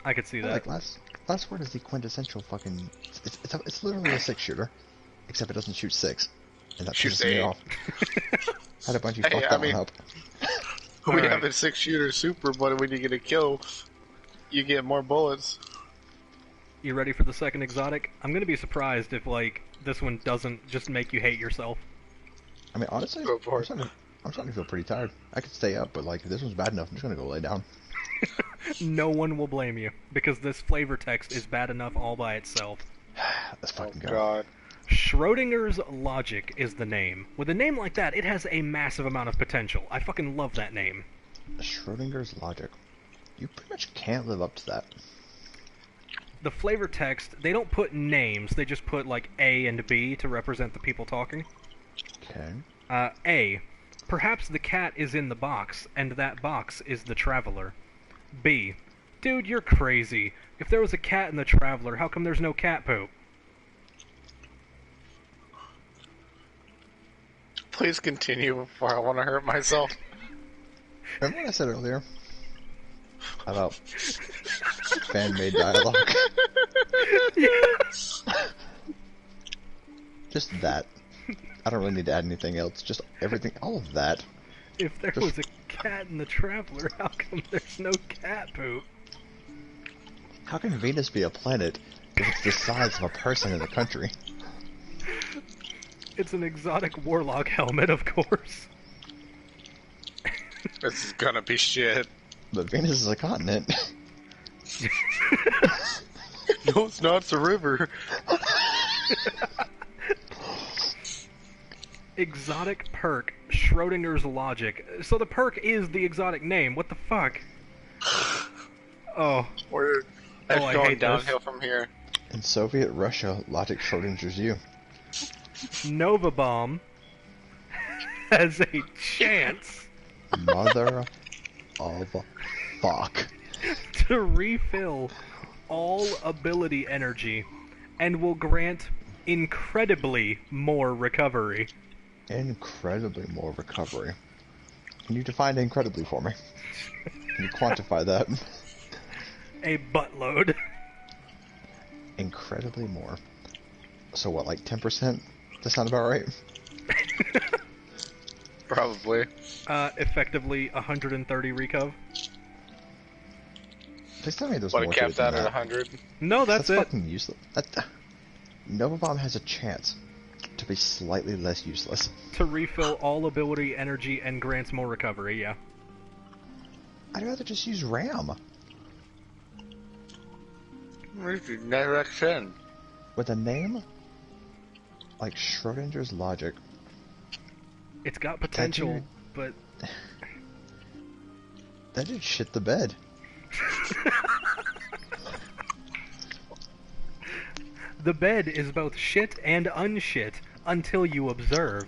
I could see that. Like, last word is the quintessential fucking... It's literally a 6-shooter, except it doesn't shoot 6. And that pisses me off. Had a bunch of fucked that one up. We have a 6-shooter super, but when you get a kill, you get more bullets. You ready for the second exotic? I'm gonna be surprised if, like, this one doesn't just make you hate yourself. I mean, honestly, I'm starting to feel pretty tired. I could stay up, but, like, if this one's bad enough, I'm just gonna go lay down. No one will blame you, because this flavor text is bad enough all by itself. Let's fucking go. God. Schrodinger's Logic is the name. With a name like that, it has a massive amount of potential. I fucking love that name. Schrodinger's Logic. You pretty much can't live up to that. The flavor text, they don't put names, they just put, like, A and B to represent the people talking. Okay. A. Perhaps the cat is in the box, and that box is the traveler. B. Dude, you're crazy. If there was a cat in the traveler, how come there's no cat poop? Please continue before I want to hurt myself. Remember what I said earlier? About fan-made dialogue? Yes. Just that. I don't really need to add anything else. Just everything, all of that. If there was a cat in the traveler, how come there's no cat poop? How can Venus be a planet if it's the size of a person in the country? It's an exotic warlock helmet, of course. This is gonna be shit. But Venus is a continent. No, it's not. It's a river. Exotic perk, Schrodinger's Logic. So the perk is the exotic name. What the fuck? Oh. It's I going hate downhill this. from here. In Soviet Russia, Logic Schrodinger's you. Nova Bomb has a chance Mother of fuck. to refill all ability energy and will grant incredibly more recovery. Incredibly more recovery. Can you define incredibly for me? Can you quantify that? A buttload. Incredibly more. So what, like 10%? That sound about right? Probably. Effectively 130 recov. Please tell me there's What, more it to it caps than out at that. 100? No, that's it. fucking useless. Nova Bomb has a chance to be slightly less useless. To refill all ability energy and grants more recovery, yeah. I'd rather just use RAM. Never extend. With a name like Schrodinger's Logic. It's got potential, but... That did shit the bed. The bed is both shit and unshit until you observe.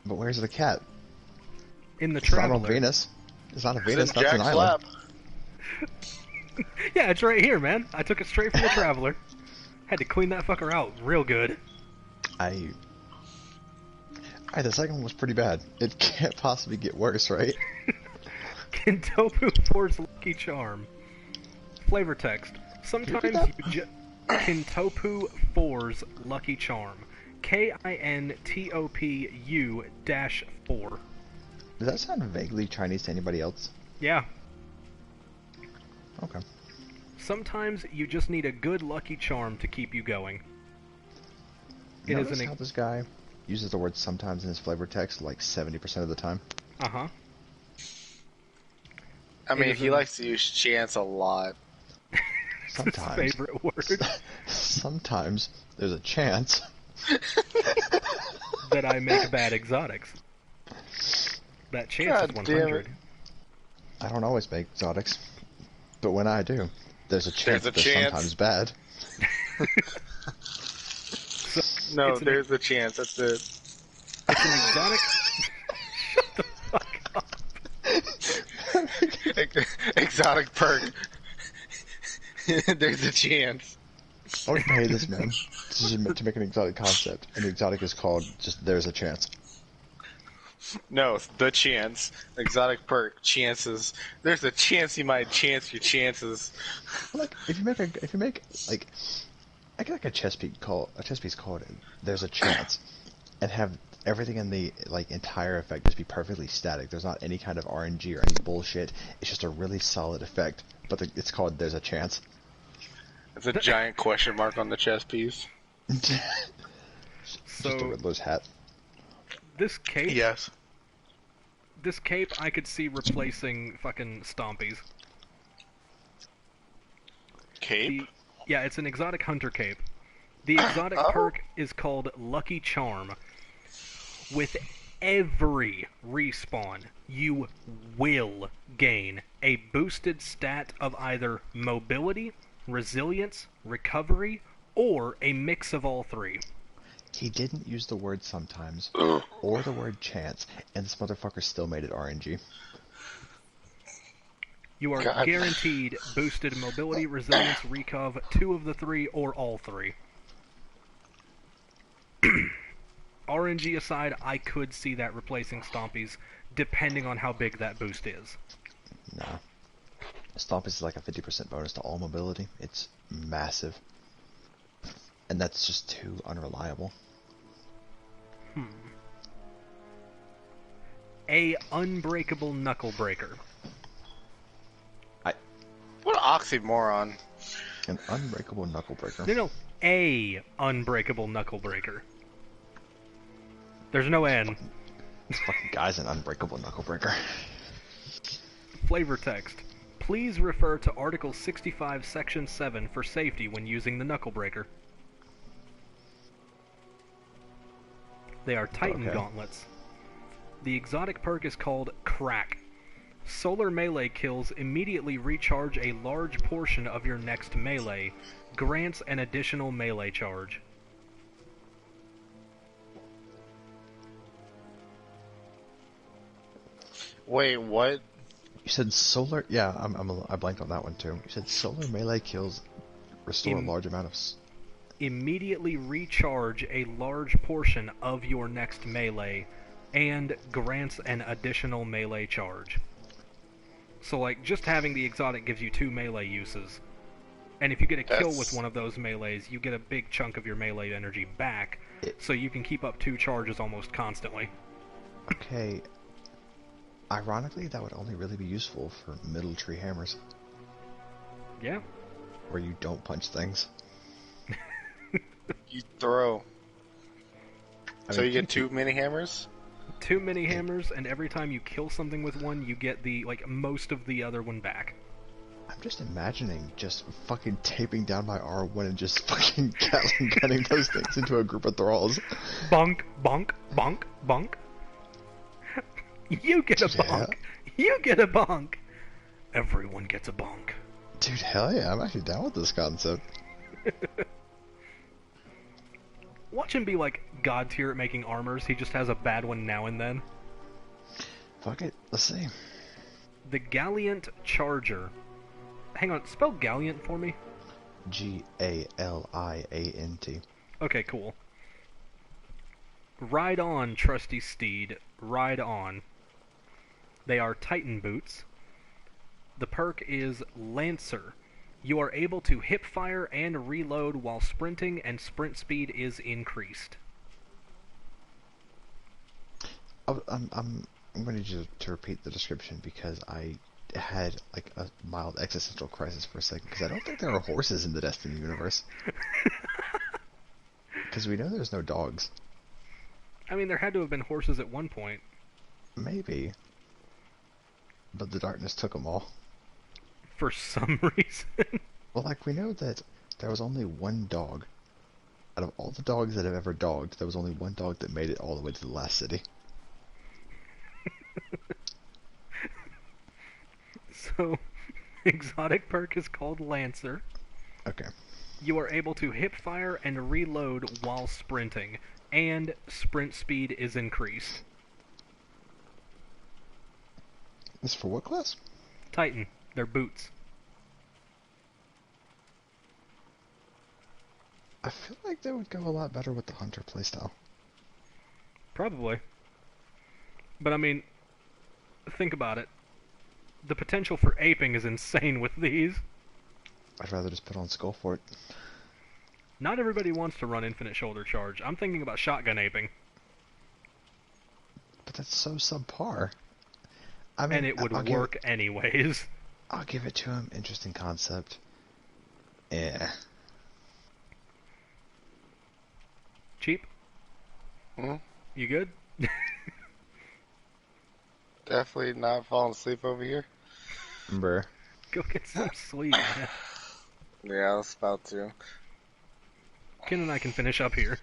But where's the cat? In the It's not on Traveler. Venus. It's not a It's Venus, in that's an Jack's island. lap. Yeah, it's right here, man. I took it straight from the Traveler. Had to clean that fucker out real good. Alright, the second one was pretty bad. It can't possibly get worse, right? Kintopu 4's Lucky Charm. Flavor text. Sometimes that? Kintopu 4's Lucky Charm. KINTOPU-4. Does that sound vaguely Chinese to anybody else? Yeah. Okay. Sometimes you just need a good lucky charm to keep you going. Notice how this guy uses the word sometimes in his flavor text like 70% of the time? Uh-huh. I mean, It is he likes to use chance a lot. Sometimes. His favorite word. Sometimes there's a chance. That I make bad exotics. That chance God is damn 100. it. I don't always make exotics. But when I do, there's a chance There's a they're chance. sometimes bad. So, No, it's an- there's a chance. That's it. It's an exotic... Shut the fuck up. Exotic perk. There's a chance. I would pay this man to make an exotic concept, and the exotic is called just there's a chance. No, the chance. Exotic perk. Chances. There's a chance you might chance your chances. Like if you make like I get like a chess piece called there's a chance, and have everything in the like entire effect just be perfectly static. There's not any kind of RNG or any bullshit. It's just a really solid effect, but it's called there's a chance. It's a giant question mark on the chess piece. Just a So, Riddler's hat. this cape... Yes. This cape I could see replacing fucking Stompies. Cape? Yeah, it's an exotic hunter cape. The exotic perk is called Lucky Charm. With every respawn, you will gain a boosted stat of either mobility, resilience, recovery, or a mix of all three. He didn't use the word sometimes or the word chance, and this motherfucker still made it RNG. You are God. guaranteed boosted mobility, resilience, recov, 2 of the 3, or all 3. RNG aside, I could see that replacing Stompies, depending on how big that boost is. Nah. Stomp is like a 50% bonus to all mobility. It's massive. And that's just too unreliable. A unbreakable knuckle breaker. What an oxymoron. An unbreakable knuckle breaker. No, a unbreakable knuckle breaker. There's no N. This fucking guy's an unbreakable knuckle breaker. Flavor text. Please refer to Article 65, Section 7 for safety when using the knuckle breaker. They are Titan Okay. Gauntlets. The exotic perk is called Crack. Solar melee kills immediately recharge a large portion of your next melee. Grants an additional melee charge. Wait, what? You said solar... Yeah, I blanked on that one too. You said solar melee kills Restore a large amount of... Immediately recharge a large portion of your next melee, and grants an additional melee charge. So, like, just having the exotic gives you 2 melee uses. And if you get a kill with one of those melees, you get a big chunk of your melee energy back, so you can keep up 2 charges almost constantly. Okay. Ironically, that would only really be useful for middle tree hammers. Yeah. Where you don't punch things. You throw. So you get 2 mini hammers? 2 mini hammers, and every time you kill something with one, you get the, like, most of the other one back. I'm just imagining just fucking taping down my R1 and just fucking Gatling gunning those things into a group of thralls. Bonk, bonk, bonk, bonk. You get a bonk. You get a bonk. Everyone gets a bonk. Dude, hell yeah, I'm actually down with this concept. Watch him be like god tier at making armors. He just has a bad one now and then. Fuck it, let's see. The Gallant Charger. Hang on, spell Gallant for me. G-A-L-I-A-N-T. Okay, cool. Ride on, trusty steed. Ride on. They are Titan boots. The perk is Lancer. You are able to hip fire and reload while sprinting, and sprint speed is increased. I'm going to need you to repeat the description because I had like a mild existential crisis for a second because I don't think there are horses in the Destiny universe. Because we know there's no dogs. I mean, there had to have been horses at one point. Maybe. But the darkness took them all. For some reason. Well, like, we know that there was only one dog. Out of all the dogs that have ever dogged, there was only one dog that made it all the way to the last city. So, exotic perk is called Lancer. Okay. You are able to hip fire and reload while sprinting, and sprint speed is increased. This is for what class? Titan. They're boots. I feel like they would go a lot better with the hunter playstyle. Probably. But I mean, think about it. The potential for aping is insane with these. I'd rather just put on Skull Fort. Not everybody wants to run infinite shoulder charge. I'm thinking about shotgun aping. But that's so subpar. I mean, and it would work anyways. I'll give it to him. Interesting concept. Yeah. Cheap? Hmm? You good? Definitely not falling asleep over here. Brr. Go get some sleep, man. Yeah, I was about to. Ken and I can finish up here.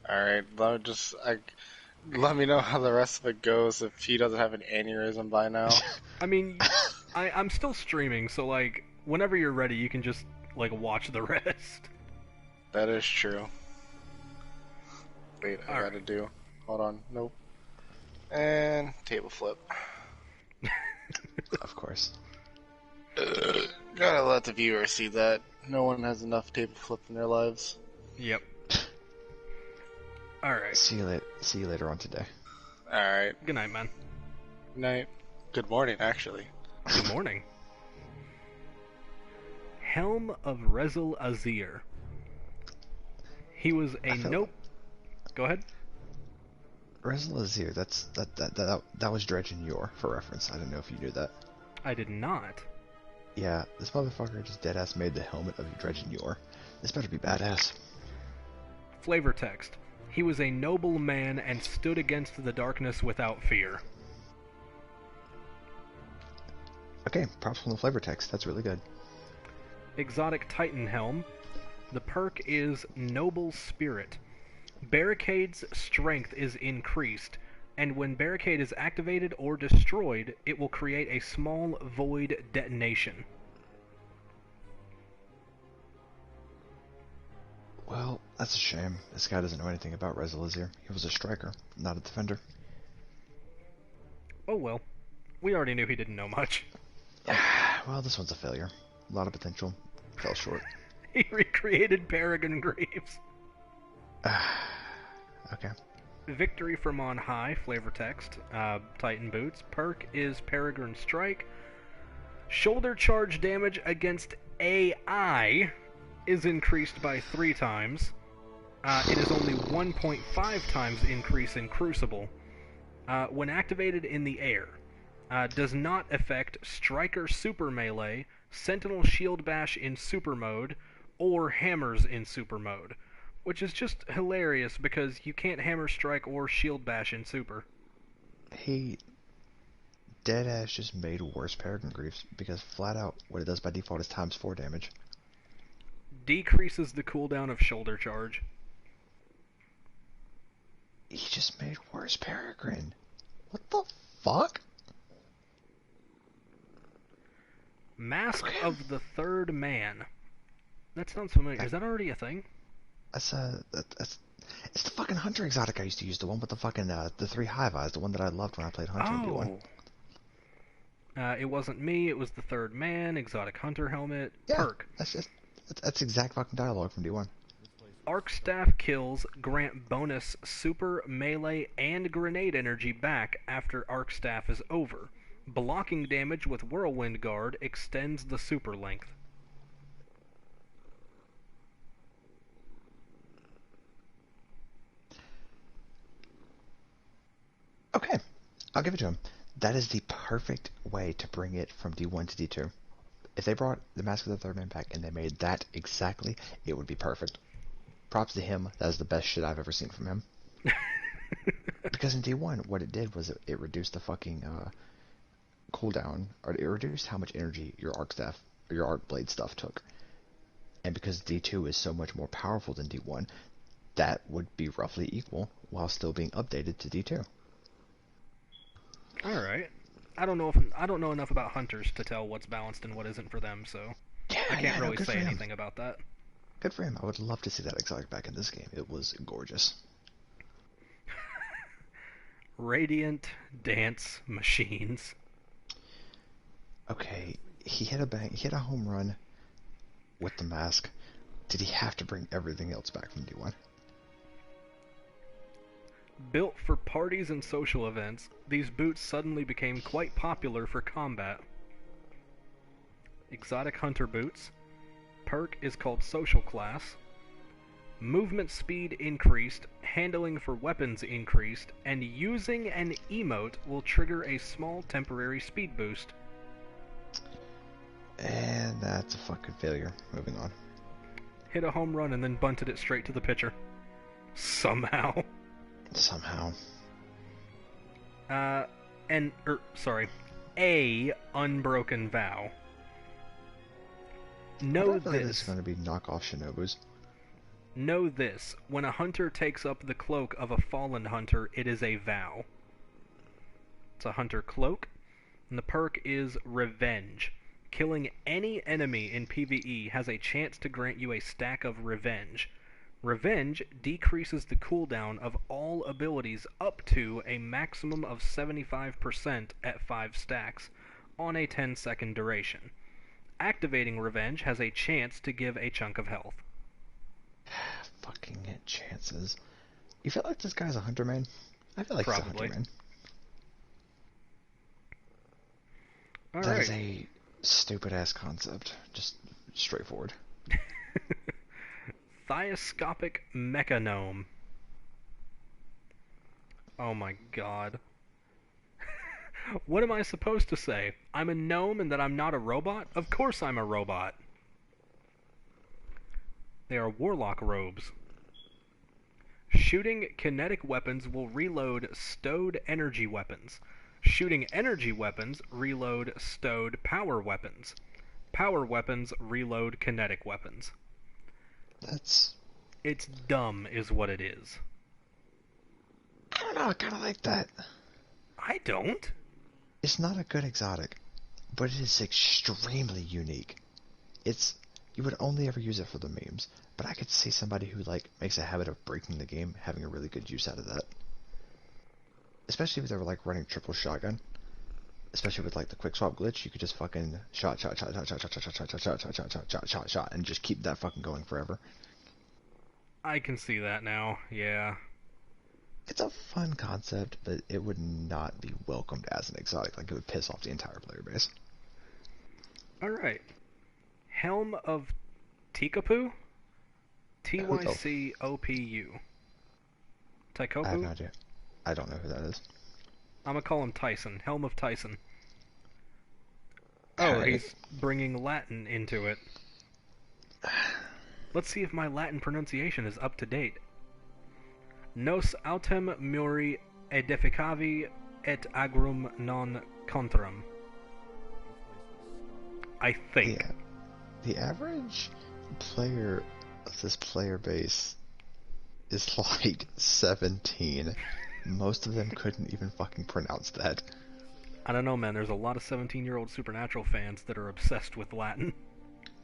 Alright, let me know how the rest of it goes if he doesn't have an aneurysm by now. I mean, I'm still streaming, so like, whenever you're ready, you can just like watch the rest. That is true. Wait, I All gotta do. Hold on, nope. And table flip. Of course. Gotta let the viewer see that. No one has enough table flip in their lives. Yep. Alright. See you later on today. Alright. Good night, man. Night. Good morning, actually. Good morning. Helm of Rezel Azir. He was a nope. Go ahead. Rezel Azir, that was Dredge and Yor, for reference. I don't know if you knew that. I did not. Yeah, this motherfucker just deadass made the helmet of Dredge and Yor. This better be badass. Flavor text. He was a noble man and stood against the darkness without fear. Okay, props from the flavor text. That's really good. Exotic Titan Helm. The perk is Noble Spirit. Barricade's strength is increased, and when Barricade is activated or destroyed, it will create a small void detonation. Well, that's a shame. This guy doesn't know anything about Rezel Azir. He was a striker, not a defender. Oh well. We already knew he didn't know much. Well, this one's a failure. A lot of potential. Fell short. He recreated Peregrine Greaves. Okay. Victory from on high, flavor text, Titan Boots. Perk is Peregrine Strike. Shoulder charge damage against AI is increased by 3 times. It is only 1.5 times increase in Crucible. When activated in the air, does not affect Striker Super Melee, Sentinel Shield Bash in Super Mode, or Hammers in Super Mode. Which is just hilarious because you can't Hammer Strike or Shield Bash in Super. He deadass just made worse Peregrine Greaves because flat out what it does by default is times 4 damage. Decreases the cooldown of Shoulder Charge. He just made worse Peregrine. What the fuck? Mask of the Third Man. That sounds familiar. Is that already a thing? It's the fucking Hunter exotic I used to use, the one with the fucking the 3 hive eyes, the one that I loved when I played Hunter in D1. It wasn't me, it was the Third Man, exotic Hunter helmet, Yeah, perk. That's exact fucking dialogue from D1. Arc Staff kills grant bonus super, melee, and grenade energy back after Arc Staff is over. Blocking damage with Whirlwind Guard extends the super length. Okay, I'll give it to him. That is the perfect way to bring it from D1 to D2. If they brought the Mask of the Third Man back and they made that exactly, it would be perfect. Props to him. That is the best shit I've ever seen from him. Because in D1, what it did was it reduced the fucking cooldown, or it reduced how much energy your arc staff or your arc blade stuff took. And because D2 is so much more powerful than D1, that would be roughly equal while still being updated to D2. All right. I don't know enough about hunters to tell what's balanced and what isn't for them, so I can't really say anything about that. Good for him. I would love to see that exotic back in this game. It was gorgeous. Radiant Dance Machines. Okay, he hit a home run with the mask. Did he have to bring everything else back from D1? Built for parties and social events, these boots suddenly became quite popular for combat. Exotic Hunter Boots. Perk is called Social Class. Movement speed increased, handling for weapons increased, and using an emote will trigger a small temporary speed boost. And that's a fucking failure. Moving on. Hit a home run and then bunted it straight to the pitcher. Somehow. A Unbroken Vow. Know this. It's going to be knockoff Shinobus. Know this. When a hunter takes up the cloak of a fallen hunter, it is a vow. It's a hunter cloak. And the perk is Revenge. Killing any enemy in PvE has a chance to grant you a stack of Revenge. Revenge decreases the cooldown of all abilities up to a maximum of 75% at 5 stacks on a 10-second duration. Activating Revenge has a chance to give a chunk of health. Fucking chances. You feel like this guy's a hunter man? I feel like Probably. he's a hunter man. That Alright. is a stupid ass concept. Just straightforward. Thioscopic Mechanome. Oh my god. What am I supposed to say? I'm a gnome and that I'm not a robot? Of course I'm a robot. They are Warlock Robes. Shooting kinetic weapons will reload stowed energy weapons. Shooting energy weapons reload stowed power weapons. Power weapons reload kinetic weapons. It's dumb is what it is. I don't know, I kinda like that. I don't. It's not a good exotic, but it is extremely unique. You would only ever use it for the memes, but I could see somebody who makes a habit of breaking the game having a really good use out of that. Especially if they were running triple shotgun. especially with like the quick swap glitch, you could just fucking shot, and just keep that fucking going forever. I can see that now, yeah. It's a fun concept, but it would not be welcomed as an exotic. Like, it would piss off the entire player base. Alright. Helm of Tycopu? Tycopu. Tycopu? I have no idea. I don't know who that is. I'm gonna call him Tyson. Helm of Tyson. Oh, he's bringing Latin into it. Let's see if my Latin pronunciation is up to date. Nos autem muri edificavi et agrum non contrum. I think. Yeah. The average player of this player base is like 17. Most of them couldn't even fucking pronounce that. I don't know, man. There's a lot of 17-year-old Supernatural fans that are obsessed with Latin.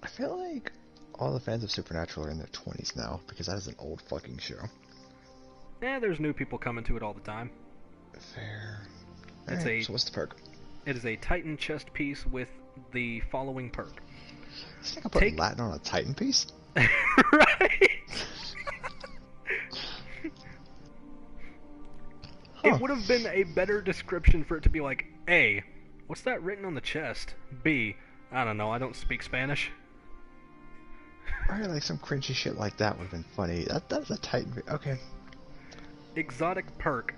I feel like all the fans of Supernatural are in their 20s now, because that is an old fucking show. There's new people coming to it all the time. Fair. So what's the perk? It is a Titan chest piece with the following perk. This nigga put Latin on a Titan piece? Right? It would have been a better description for it to be like, A, what's that written on the chest? B, I don't know, I don't speak Spanish. Right, like some cringy shit like that would have been funny. That's a Titan. Okay. Exotic perk.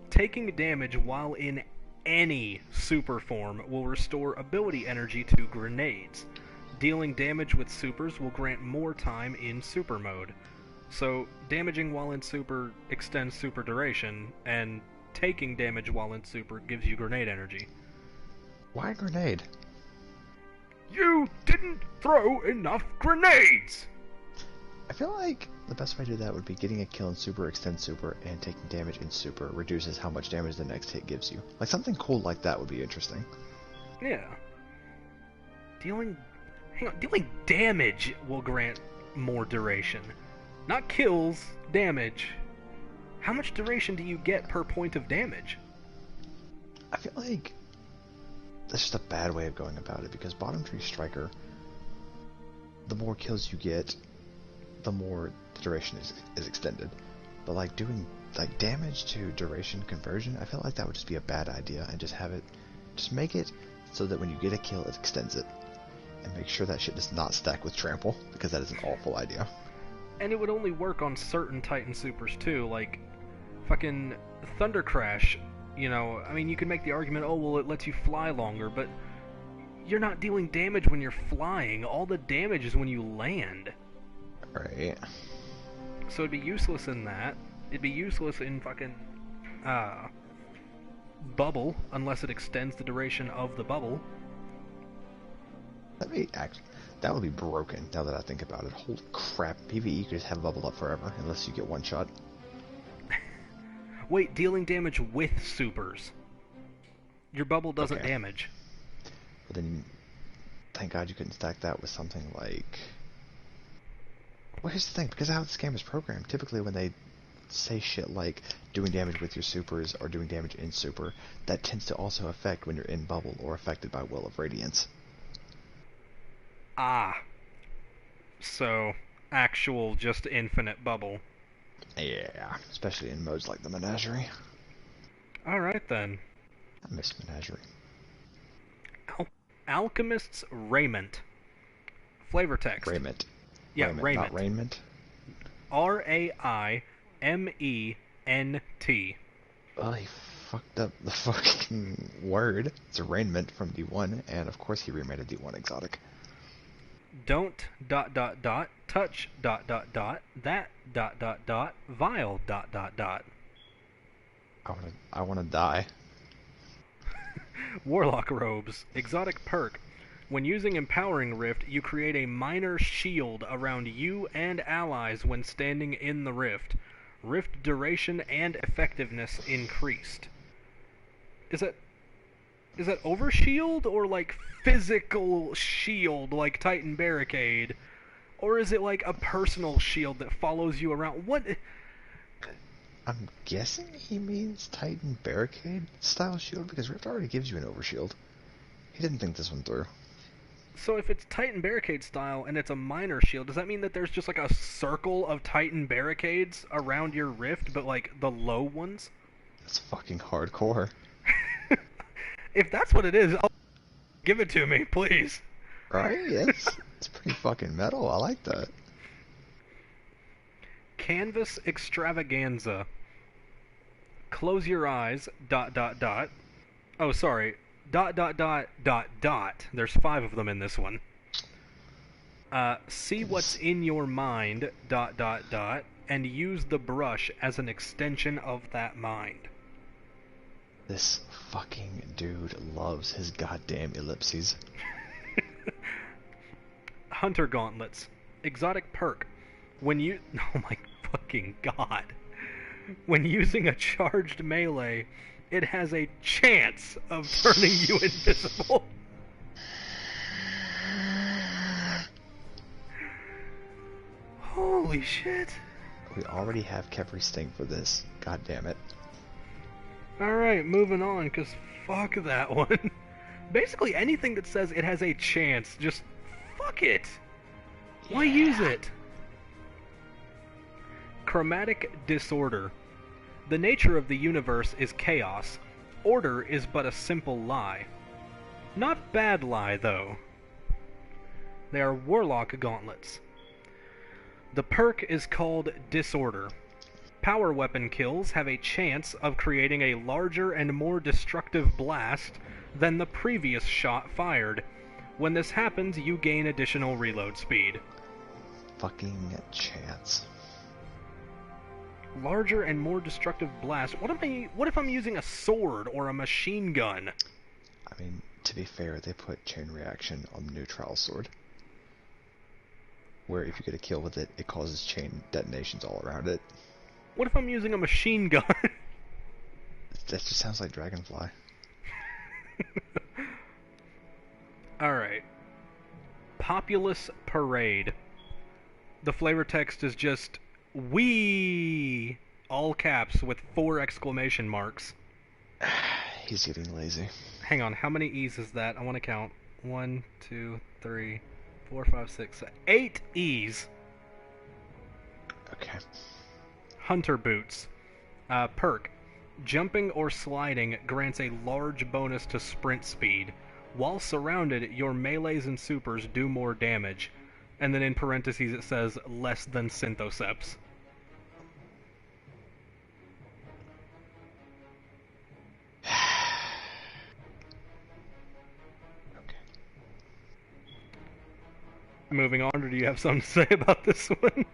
Taking damage while in any super form will restore ability energy to grenades. Dealing damage with supers will grant more time in super mode. So, damaging while in super extends super duration, and taking damage while in super gives you grenade energy. Why grenade? You didn't throw enough grenades! I feel like the best way to do that would be getting a kill in super, extend super, and taking damage in super reduces how much damage the next hit gives you. Like, something cool like that would be interesting. Yeah. Dealing damage will grant more duration. Not kills, damage. How much duration do you get per point of damage? I feel like that's just a bad way of going about it, because bottom tree striker, the more kills you get, the more the duration is extended. But like doing like damage to duration conversion, I feel like that would just be a bad idea, and just make it so that when you get a kill, it extends it. And make sure that shit does not stack with trample, because that is an awful idea. And it would only work on certain Titan supers too, like fucking Thunder Crash. You know, I mean, you can make the argument, oh, well, it lets you fly longer, but you're not dealing damage when you're flying. All the damage is when you land. Right. So it'd be useless in that. It'd be useless in fucking bubble, unless it extends the duration of the bubble. That would be broken, now that I think about it. Holy crap, PvE could just have bubble up forever, unless you get one shot. Wait, dealing damage with supers. Your bubble doesn't damage. But then, thank God you couldn't stack that with something like... Well, here's the thing, because of how this game is programmed, typically when they say shit like doing damage with your supers or doing damage in super, that tends to also affect when you're in bubble or affected by Will of Radiance. Ah. So, actual just infinite bubble. Yeah, especially in modes like the Menagerie. Alright then. I miss Menagerie. Alchemist's Raiment. Flavor text. Raiment. Yeah, Raiment. Not raiment. Raiment. Well, he fucked up the fucking word. It's arraignment from D1, and of course he remade a D1 exotic. Don't ... touch ... that ... vile ... I wanna die. Warlock Robes. Exotic perk. When using Empowering Rift, you create a minor shield around you and allies when standing in the rift. Rift duration and effectiveness increased. Is that overshield or like physical shield like Titan Barricade? Or is it like a personal shield that follows you around? What? I'm guessing he means Titan Barricade style shield because Rift already gives you an overshield. He didn't think this one through. So if it's Titan Barricade style and it's a minor shield, does that mean that there's just like a circle of Titan Barricades around your Rift, but like the low ones? That's fucking hardcore. If that's what it is, give it to me, please. Right? Yes. It's pretty fucking metal. I like that. Canvas Extravaganza. Close your eyes, ... Oh, sorry. ... There's 5 of them in this one. See what's in your mind, ... and use the brush as an extension of that mind. This fucking dude loves his goddamn ellipses. Hunter Gauntlets. Exotic perk. When you... Oh my fucking god. When using a charged melee, it has a chance of turning you invisible. Holy shit. We already have Kevri Sting for this. God damn it. Alright, moving on, because fuck that one. Basically, anything that says it has a chance, just fuck it. Why use it? Chromatic Disorder. The nature of the universe is chaos. Order is but a simple lie. Not bad lie, though. They are Warlock Gauntlets. The perk is called Disorder. Power weapon kills have a chance of creating a larger and more destructive blast than the previous shot fired. When this happens, you gain additional reload speed. Fucking chance. Larger and more destructive blast. What if I'm using a sword or a machine gun? I mean, to be fair, they put chain reaction on the new trial sword. Where if you get a kill with it, it causes chain detonations all around it. What if I'm using a machine gun? That just sounds like Dragonfly. Alright. Populous Parade. The flavor text is just "Wee!" all caps with 4 exclamation marks. He's getting lazy. Hang on, how many E's is that? I want to count. 1, 2, 3, 4, 5, 6, 8 E's. Okay. Hunter Boots. Perk. Jumping or sliding grants a large bonus to sprint speed. While surrounded, your melees and supers do more damage. And then in parentheses it says, less than Synthoceps. Okay. Moving on, or do you have something to say about this one?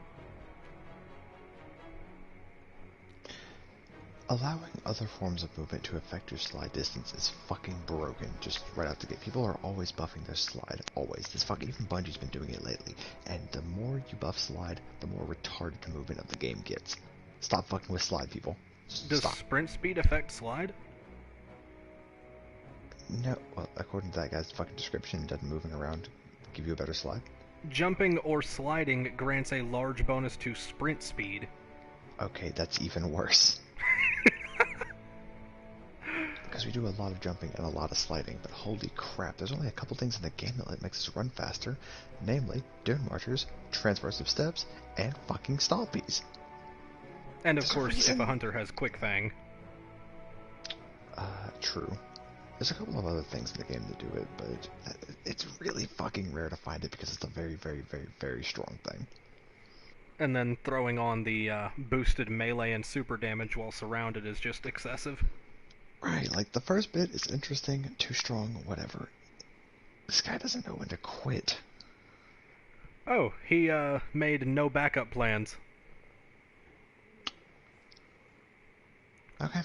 Allowing other forms of movement to affect your slide distance is fucking broken, just right out the gate. People are always buffing their slide, always. This fucking, even Bungie's been doing it lately. And the more you buff slide, the more retarded the movement of the game gets. Stop fucking with slide, people. Just Does stop. sprint speed affect slide? No, well, according to that guy's fucking description, doesn't moving around give you a better slide? Jumping or sliding grants a large bonus to sprint speed. Okay, that's even worse. Because we do a lot of jumping and a lot of sliding, but holy crap, there's only a couple things in the game that makes us run faster, namely Dune Marchers, Transversive Steps, and fucking Stompies. And of There's a course, reason- if a hunter has Quick Fang. True. There's a couple of other things in the game that do it, but it's really fucking rare to find it because it's a very, very, very, very strong thing. And then throwing on the boosted melee and super damage while surrounded is just excessive. Right, like the first bit is interesting, too strong, whatever. This guy doesn't know when to quit. Oh, he made no backup plans. Okay.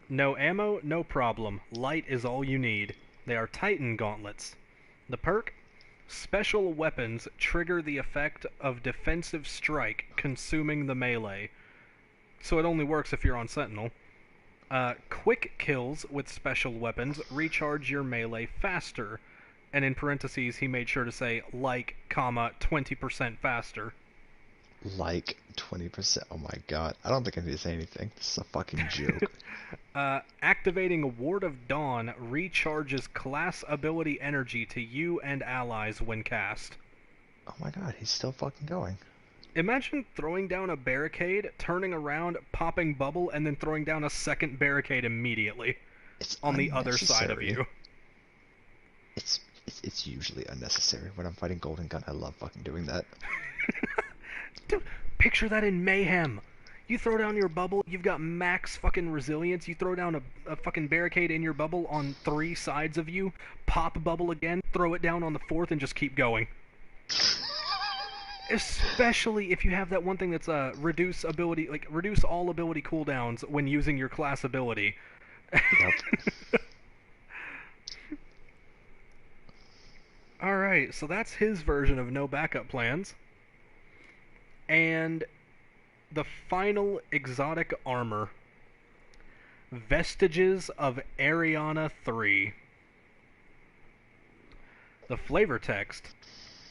No ammo, no problem. Light is all you need. They are Titan Gauntlets. The perk? Special weapons trigger the effect of defensive strike, consuming the melee. So it only works if you're on Sentinel. Quick kills with special weapons recharge your melee faster. And in parentheses, he made sure to say, like, comma, 20% faster. Like 20%. Oh my god. I don't think I need to say anything. This is a fucking joke. Activating Ward of Dawn recharges class ability energy to you and allies when cast. Oh my god, he's still fucking going. Imagine throwing down a barricade, turning around, popping bubble, and then throwing down a second barricade immediately. It's on the other side of you. It's usually unnecessary. When I'm fighting Golden Gun, I love fucking doing that. Dude, picture that in Mayhem. You throw down your bubble, you've got max fucking resilience, you throw down a fucking barricade in your bubble on 3 sides of you, pop bubble again, throw it down on the 4th, and just keep going. Especially if you have that one thing that's reduce ability, like reduce all ability cooldowns when using your class ability. Yep. Alright, so that's his version of no backup plans. And the final exotic armor, Vestiges of Ariana 3. The flavor text,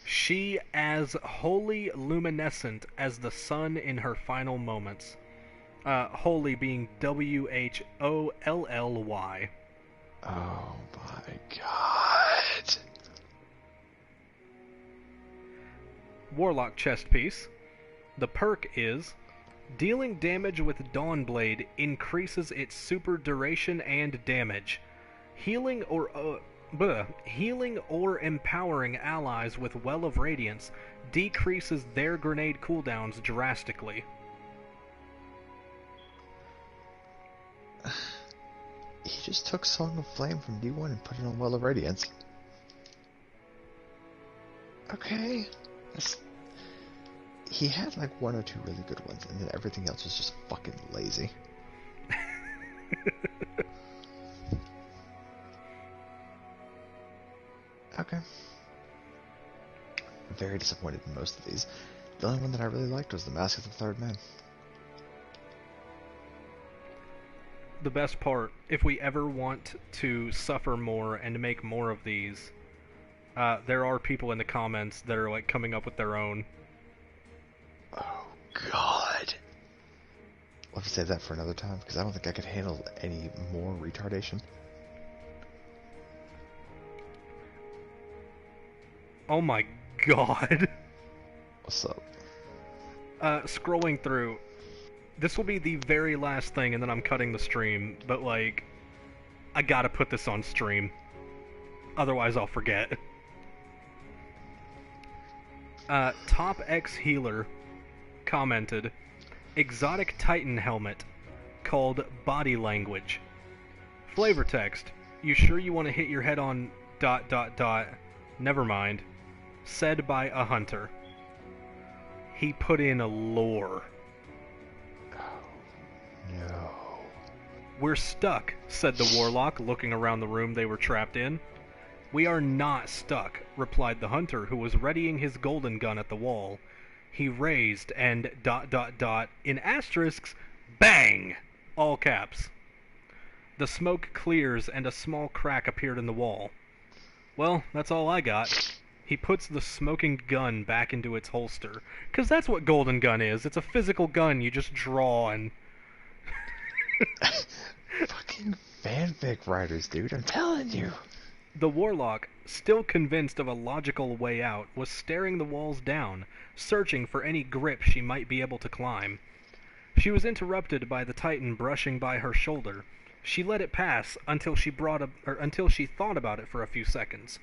she as wholly luminescent as the sun in her final moments. Wholly being WHOLLY. Oh my god. Warlock chest piece. The perk is dealing damage with Dawnblade increases its super duration and damage. Healing or empowering allies with Well of Radiance decreases their grenade cooldowns drastically. He just took Song of Flame from D1 and put it on Well of Radiance. Okay. He had like 1 or 2 really good ones, and then everything else was just fucking lazy. Okay. Very disappointed in most of these. The only one that I really liked was the Mask of the Third Man. The best part, if we ever want to suffer more and make more of these, there are people in the comments that are like coming up with their own. Oh god. We'll have to save that for another time, because I don't think I could handle any more retardation. Oh my god. What's up? Scrolling through. This will be the very last thing, and then I'm cutting the stream, but like, I gotta put this on stream. Otherwise I'll forget. Top X Healer commented, exotic Titan helmet called Body Language. Flavor text, you sure you want to hit your head on ... Never mind. Said by a hunter. He put in a lore. No. We're stuck, said the Warlock, looking around the room they were trapped in. We are not stuck, replied the hunter, who was readying his golden gun at the wall. He raised and ... in asterisks, bang! All caps. The smoke clears and a small crack appeared in the wall. Well, that's all I got. He puts the smoking gun back into its holster. 'Cause that's what golden gun is. It's a physical gun you just draw and... Fucking fanfic writers, dude, I'm telling you. The Warlock, still convinced of a logical way out, was staring the walls down, searching for any grip she might be able to climb. She was interrupted by the Titan brushing by her shoulder. She let it pass until she thought about it for a few seconds.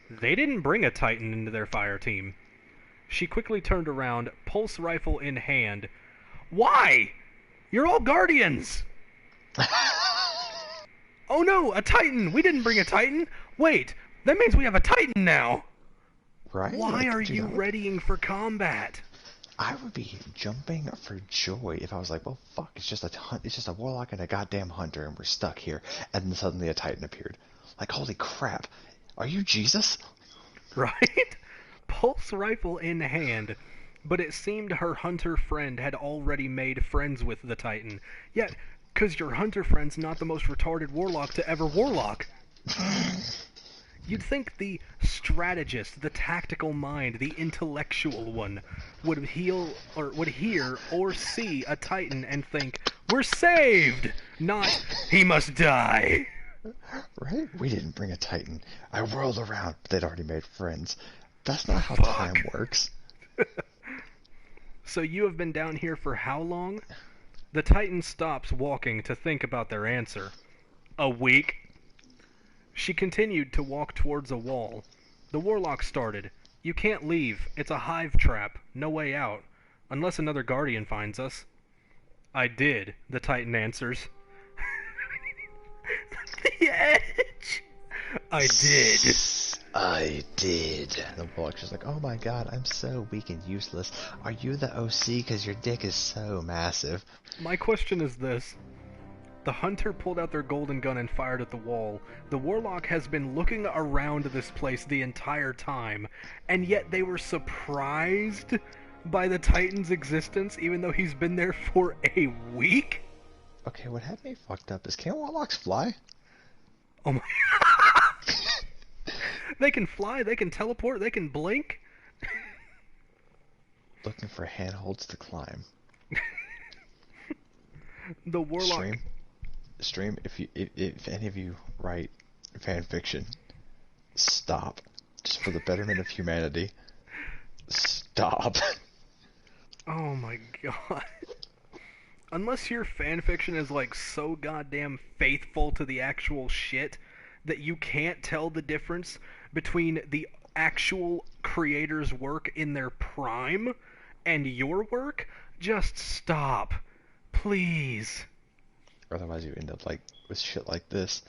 They didn't bring a Titan into their fire team. She quickly turned around, pulse rifle in hand. Why? You're all Guardians! Oh no, a Titan! We didn't bring a Titan! Wait, that means we have a Titan now! Right? Why Like, are dude, you readying for combat? I would be jumping for joy if I was like, well, fuck, it's just a Warlock and a goddamn hunter, and we're stuck here. And then suddenly a Titan appeared. Like, holy crap. Are you Jesus? Right? Pulse rifle in hand. But it seemed her hunter friend had already made friends with the Titan. Yet, 'cause your hunter friend's not the most retarded Warlock to ever Warlock. You'd think the strategist, the tactical mind, the intellectual one would hear or see a Titan and think, "We're saved!" Not, "He must die." Right? We didn't bring a Titan. I whirled around, but they'd already made friends. That's not how Fuck. time works. So you have been down here for how long? The Titan stops walking to think about their answer. A week. She continued to walk towards a wall. The Warlock started. "You can't leave. It's a hive trap. No way out. Unless another Guardian finds us." "I did," the Titan answers. The edge! "I did." I did. The Warlock's just like, oh my god, I'm so weak and useless. Are you the OC? Because your dick is so massive. My question is this. The Hunter pulled out their golden gun and fired at the wall. The Warlock has been looking around this place the entire time, and yet they were surprised by the Titan's existence, even though he's been there for a week? Okay, what had me fucked up is, can Warlocks fly? Oh my... They can fly, they can teleport, they can blink. Looking for handholds to climb. The Warlock... Stream, if any of you write fan fiction, stop. Just for the betterment of humanity. Stop. Oh my god. Unless your fanfiction is like so goddamn faithful to the actual shit that you can't tell the difference between the actual creator's work in their prime and your work, just stop. Please. Otherwise you end up like with shit like this.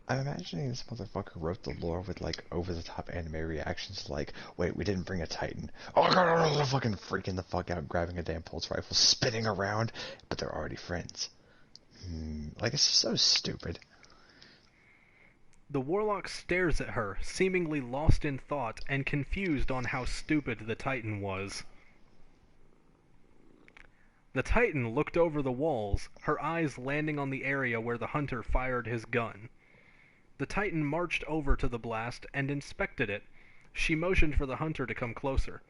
I'm imagining this motherfucker wrote the lore with like over-the-top anime reactions like, wait, we didn't bring a Titan. Oh god, fucking freaking the fuck out, grabbing a damn pulse rifle, spinning around, but they're already friends. Like, it's so stupid. The Warlock stares at her, seemingly lost in thought and confused on how stupid the Titan was. The Titan looked over the walls, her eyes landing on the area where the Hunter fired his gun. The Titan marched over to the blast and inspected it. She motioned for the Hunter to come closer.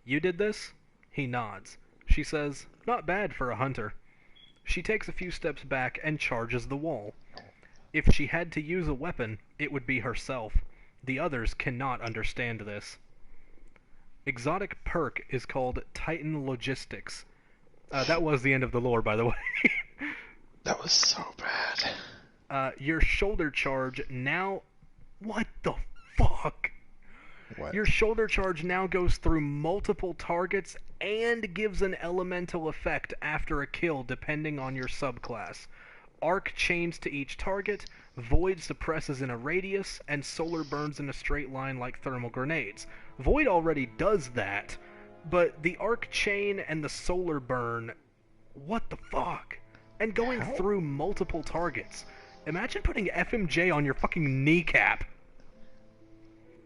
"You did this?" He nods. She says, "Not bad for a Hunter." She takes a few steps back and charges the wall. If she had to use a weapon, it would be herself. The others cannot understand this. Exotic perk is called Titan Logistics. That was the end of the lore, by the way. That was so bad. Your shoulder charge now... What the fuck? What? Your shoulder charge now goes through multiple targets and gives an elemental effect after a kill depending on your subclass. Arc chains to each target, Void suppresses in a radius, and Solar burns in a straight line like thermal grenades. Void already does that, but the Arc chain and the Solar burn... What the fuck? And going through multiple targets. Imagine putting FMJ on your fucking kneecap.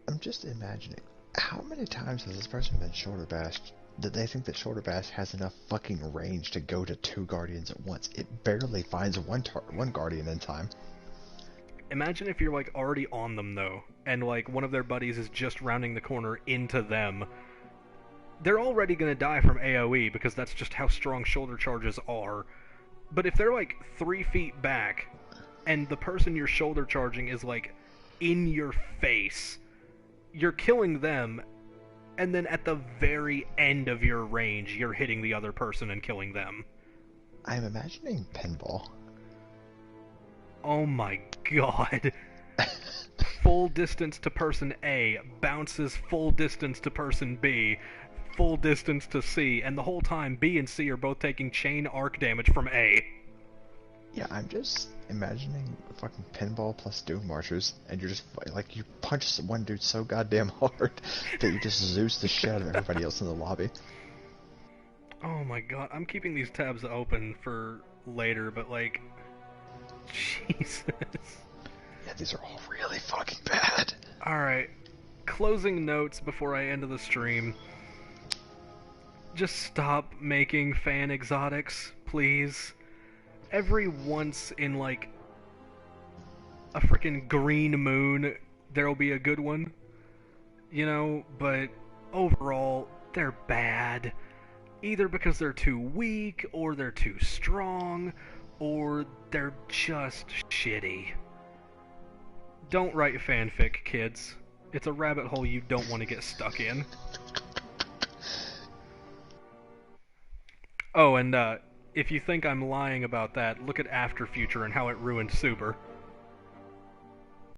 I'm just imagining, how many times has this person been shoulder bashed that they think that shoulder bash has enough fucking range to go to 2 Guardians at once? It barely finds one Guardian in time. Imagine if you're like already on them though, and like one of their buddies is just rounding the corner into them. They're already gonna die from AoE because that's just how strong shoulder charges are. But if they're like 3 feet back, and the person you're shoulder charging is like in your face, you're killing them, and then at the very end of your range, you're hitting the other person and killing them. I'm imagining pinball. Oh my god. Full distance to person A, bounces full distance to person B, full distance to C, and the whole time B and C are both taking chain arc damage from A. Yeah, I'm just imagining fucking pinball plus Doom Marchers, and you're just like, you punch one dude so goddamn hard that you just Zeus the shit out of everybody else in the lobby. Oh my god, I'm keeping these tabs open for later, but like, Jesus. Yeah, these are all really fucking bad. Alright, closing notes before I end the stream. Just stop making fan exotics, please. Every once in like a freaking green moon, there'll be a good one, you know, but overall, they're bad. Either because they're too weak, or they're too strong, or they're just shitty. Don't write fanfic, kids. It's a rabbit hole you don't want to get stuck in. Oh, and if you think I'm lying about that, look at After Future and how it ruined Super.